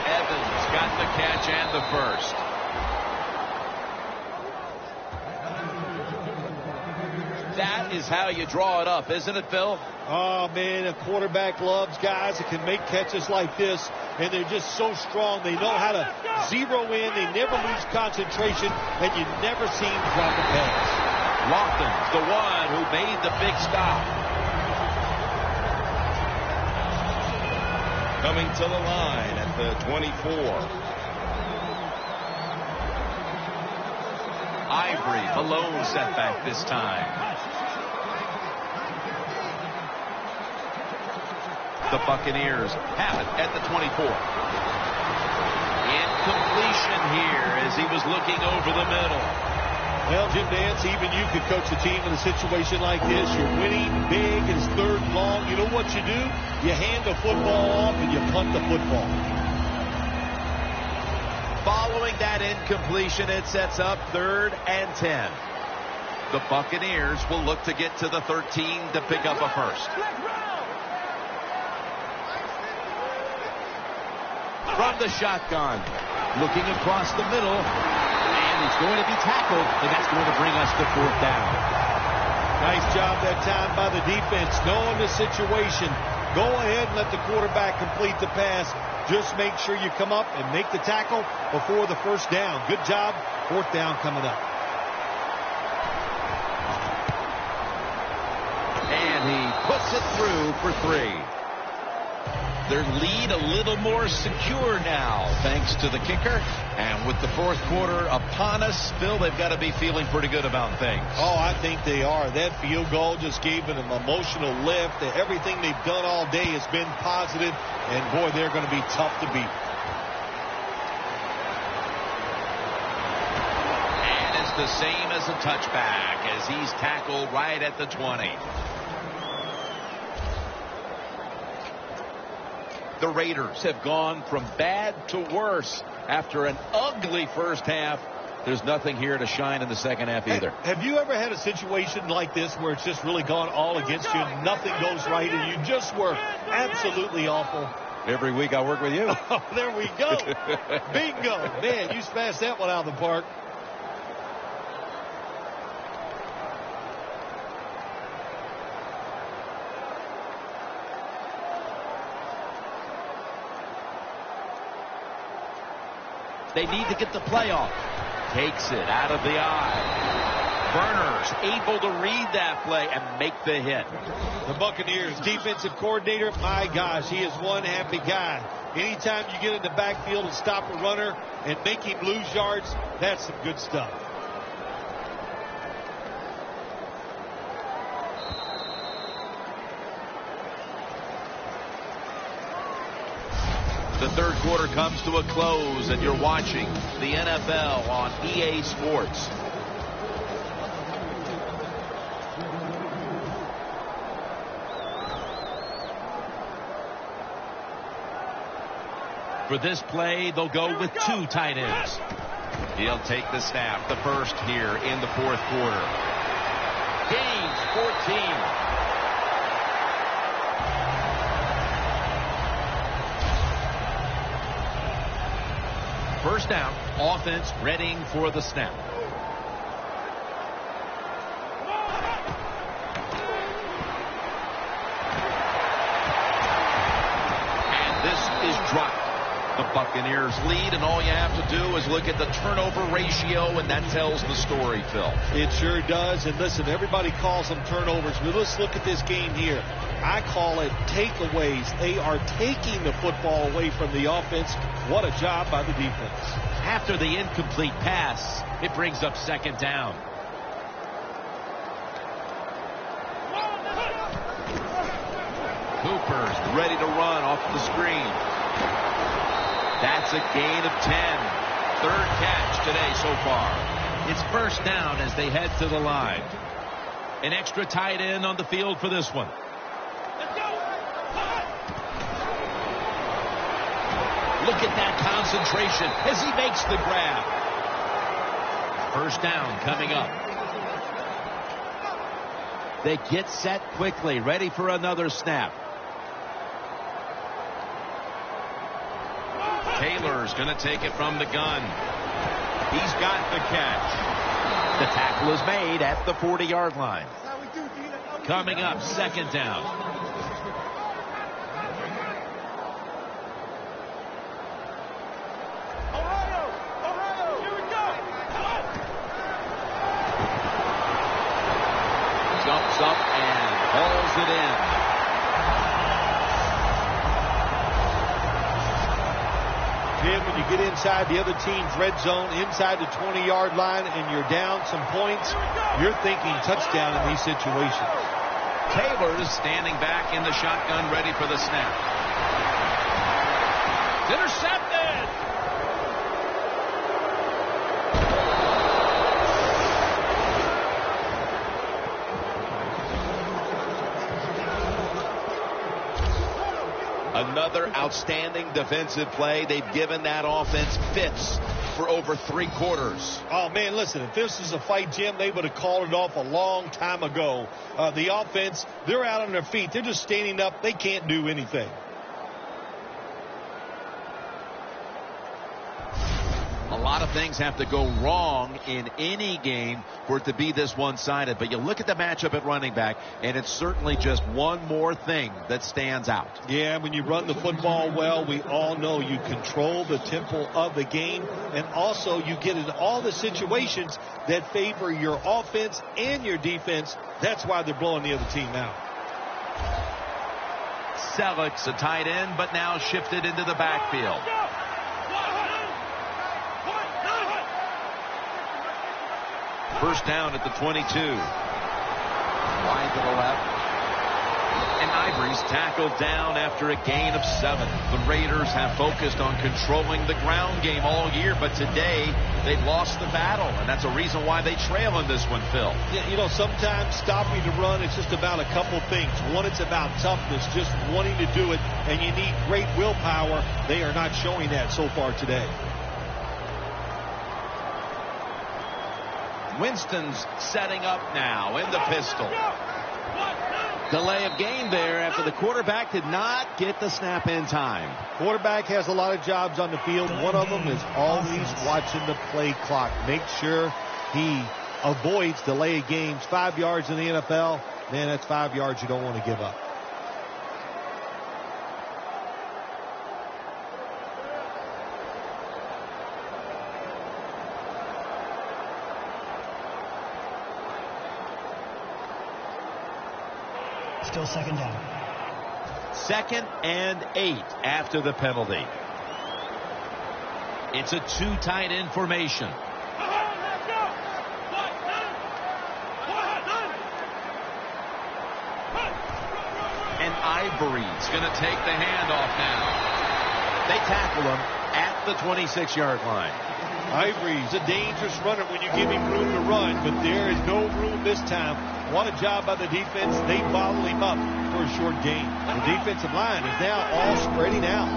Evans got the catch and the first. That is how you draw it up, isn't it, Phil? Oh, man, a quarterback loves guys that can make catches like this, and they're just so strong. They know how to zero in. They never lose concentration, and you never see him drop a pass. Lofton's the one who made the big stop. Coming to the line at the 24. Ivory, a lone setback this time. The Buccaneers have it at the 24. Incompletion here as he was looking over the middle. Well, Jim Nance, even you could coach a team in a situation like this. You're winning big, it's 3rd and long. You know what you do? You hand the football off and you punt the football. Following that incompletion, it sets up 3rd and 10. The Buccaneers will look to get to the 13 to pick up a first. From the shotgun, looking across the middle, and he's going to be tackled, and that's going to bring us to 4th down. Nice job that time by the defense, knowing the situation. Go ahead and let the quarterback complete the pass. Just make sure you come up and make the tackle before the first down. Good job. 4th down coming up. And he puts it through for 3. Their lead a little more secure now, thanks to the kicker. And with the 4th quarter upon us, Phil, they've got to be feeling pretty good about things. Oh, I think they are. That field goal just gave them an emotional lift. Everything they've done all day has been positive, and boy, they're going to be tough to beat. And it's the same as a touchback as he's tackled right at the 20. The Raiders have gone from bad to worse after an ugly first half. There's nothing here to shine in the second half either. Have you ever had a situation like this where it's just really gone all against you, nothing goes right, and you just were absolutely awful? Every week I work with you. Oh, there we go. Bingo. Man, you smashed that one out of the park. They need to get the play off. Takes it out of the eye. Burners able to read that play and make the hit. The Buccaneers defensive coordinator, my gosh, he is one happy guy. Anytime you get in the backfield and stop a runner and make him lose yards, that's some good stuff. The third quarter comes to a close, and you're watching the NFL on EA Sports. For this play, they'll go with two tight ends. He'll take the snap, the first here in the fourth quarter. Gains 14. First down, offense readying for the snap. And this is dropped. The Buccaneers lead, and all you have to do is look at the turnover ratio, and that tells the story, Phil. It sure does. And listen, everybody calls them turnovers, but let's look at this game here. I call it takeaways. They are taking the football away from the offense. What a job by the defense. After the incomplete pass, it brings up second down. Cooper's ready to run off the screen. That's a gain of 10. Third catch today so far. It's first down as they head to the line. An extra tight end on the field for this one. Look at that concentration as he makes the grab. First down coming up. They get set quickly, ready for another snap. Taylor's going to take it from the gun. He's got the catch. The tackle is made at the 40-yard line. Coming up, second down. Jumps up and hauls it in. Jim, when you get inside the other team's red zone, inside the 20-yard line, and you're down some points, you're thinking touchdown in these situations. Taylor is standing back in the shotgun, ready for the snap. It's intercepted! Another outstanding defensive play. They've given that offense fits for over 3 quarters. Oh, man, listen, if this is a fight, Jim, they would have called it off a long time ago. The offense, they're out on their feet. They're just standing up. They can't do anything. A lot of things have to go wrong in any game for it to be this one-sided. But you look at the matchup at running back, and it's certainly just one more thing that stands out. Yeah, when you run the football well, we all know you control the tempo of the game, and also you get in all the situations that favor your offense and your defense. That's why they're blowing the other team out. Selleck's a tight end, but now shifted into the backfield. First down at the 22. Wide to the left. And Ivory's tackled down after a gain of 7. The Raiders have focused on controlling the ground game all year, but today they've lost the battle, and that's a reason why they trail in this one, Phil. Yeah, you know, sometimes stopping the run, it's just about a couple things. One, it's about toughness, just wanting to do it, and you need great willpower. They are not showing that so far today. Winston's setting up now in the pistol. Delay of game there after the quarterback did not get the snap in time. Quarterback has a lot of jobs on the field. One of them is always watching the play clock. Make sure he avoids delay of games. 5 yards in the NFL, man, that's 5 yards you don't want to give up. Still second down. 2nd and 8 after the penalty. It's a 2 tight end formation. And Ivory's going to take the handoff now. They tackle him at the 26-yard line. Ivory's a dangerous runner when you give him room to run, but there is no room this time. What a job by the defense. They bottle him up for a short gain. The defensive line is now all spreading out.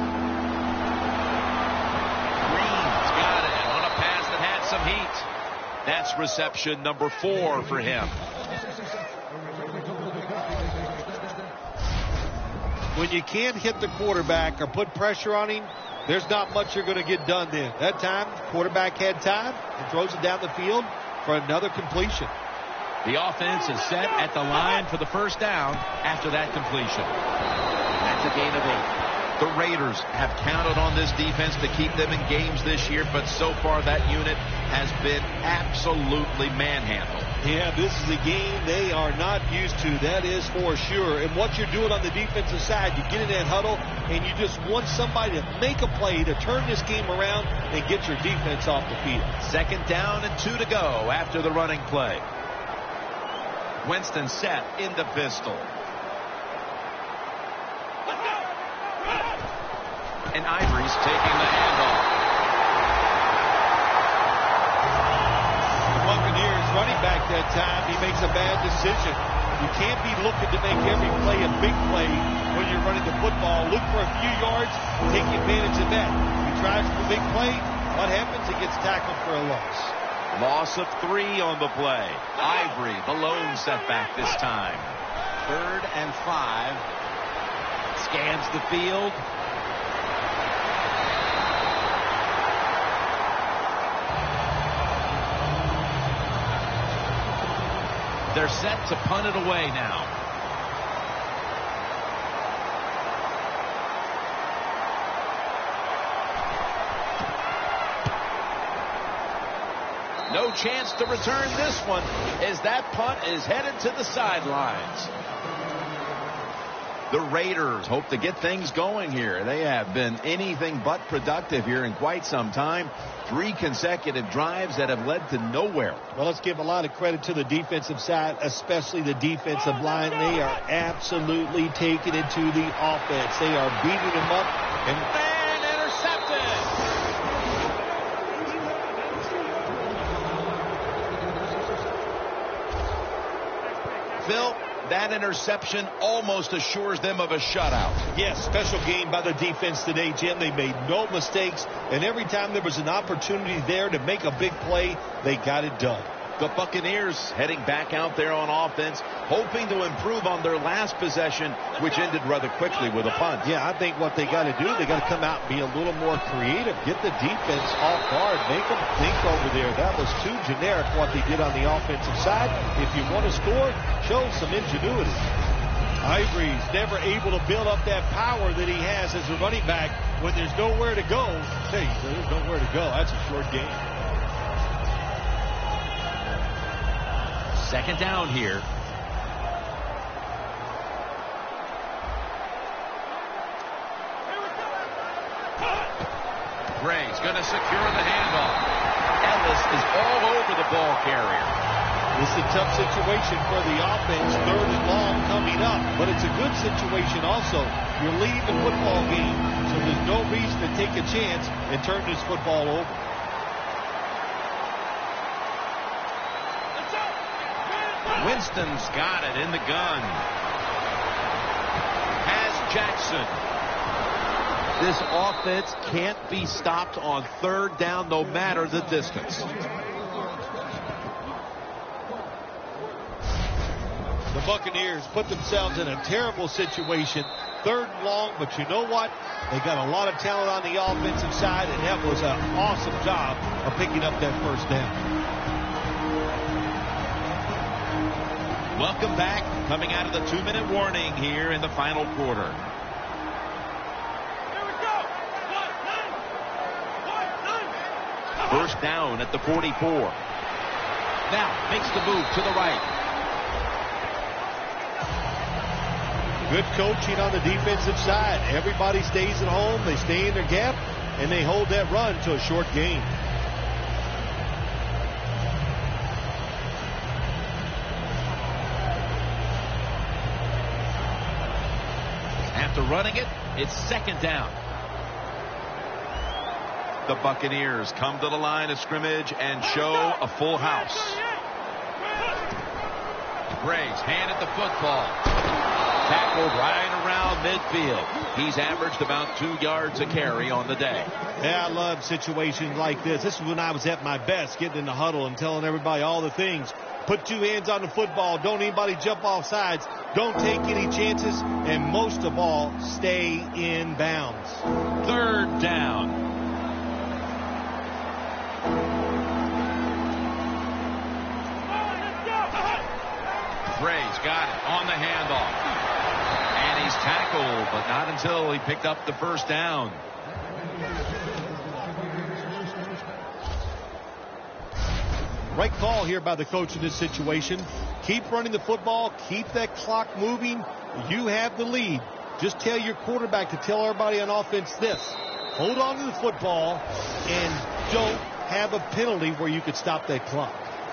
Green's got it on a pass that had some heat. That's reception number 4 for him. When you can't hit the quarterback or put pressure on him, there's not much you're going to get done then. That time, quarterback had time and throws it down the field for another completion. The offense is set at the line for the first down after that completion. That's a gain of 8. The Raiders have counted on this defense to keep them in games this year, but so far that unit has been absolutely manhandled. Yeah, this is a game they are not used to, that is for sure. And what you're doing on the defensive side, you get in that huddle and you just want somebody to make a play to turn this game around and get your defense off the field. 2nd down and 2 to go after the running play. Winston set in the pistol. And Ivory's taking the handoff. The Buccaneers running back that time, he makes a bad decision. You can't be looking to make every play a big play when you're running the football. Look for a few yards, take advantage of that. He tries for the big play. What happens? He gets tackled for a loss. Loss of 3 on the play. Ivory, the lone setback this time. 3rd and 5. Scans the field. They're set to punt it away now. No chance to return this one as that punt is headed to the sidelines. The Raiders hope to get things going here. They have been anything but productive here in quite some time. 3 consecutive drives that have led to nowhere. Well, let's give a lot of credit to the defensive side, especially the defensive line. They are absolutely taking it to the offense. They are beating them up and intercepted. Phil, that interception almost assures them of a shutout. Yes, special game by the defense today, Jim. They made no mistakes, and every time there was an opportunity there to make a big play, they got it done. The Buccaneers heading back out there on offense, hoping to improve on their last possession, which ended rather quickly with a punt. Yeah, I think what they got to do, they got to come out and be a little more creative. Get the defense off guard. Make them think over there. That was too generic what they did on the offensive side. If you want to score, show some ingenuity. Ivory's never able to build up that power that he has as a running back when there's nowhere to go. Hey, there's nowhere to go. That's a short game. 2nd down here. Gray's going to secure the handoff. Ellis is all over the ball carrier. This is a tough situation for the offense. 3rd and long coming up, but it's a good situation also. You're leading the football game, so there's no reason to take a chance and turn this football over. Winston's got it in the gun. Has Jackson. This offense can't be stopped on 3rd down no matter the distance. Buccaneers put themselves in a terrible situation. 3rd and long, but you know what? They got a lot of talent on the offensive side, and that was an awesome job of picking up that first down. Welcome back. Coming out of the 2-minute warning here in the final quarter. First down at the 44. Now makes the move to the right. Good coaching on the defensive side. Everybody stays at home. They stay in their gap, and they hold that run to a short gain. After running it, it's 2nd down. The Buccaneers come to the line of scrimmage and show a full house. Gray's handed the football. Tackled right around midfield. He's averaged about 2 yards a carry on the day. Yeah, I love situations like this. This is when I was at my best, getting in the huddle and telling everybody all the things. Put 2 hands on the football. Don't anybody jump off sides. Don't take any chances. And most of all, stay in bounds. 3rd down. Gray's got it on the handoff. And he's tackled, but not until he picked up the first down. Right call here by the coach in this situation. Keep running the football. Keep that clock moving. You have the lead. Just tell your quarterback to tell everybody on offense this. Hold on to the football and don't have a penalty where you could stop that clock.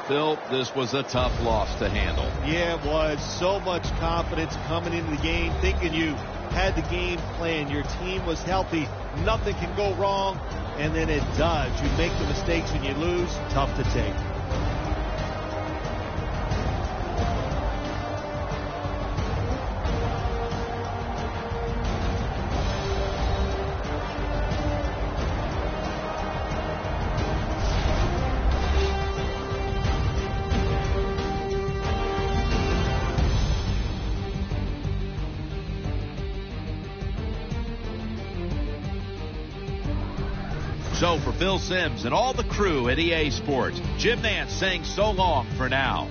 Phil, this was a tough loss to handle. Yeah, it was. So much confidence coming into the game, thinking you had the game plan. Your team was healthy. Nothing can go wrong. And then it does. You make the mistakes when you lose. Tough to take. So for Phil Simms and all the crew at EA Sports, Jim Nance saying so long for now.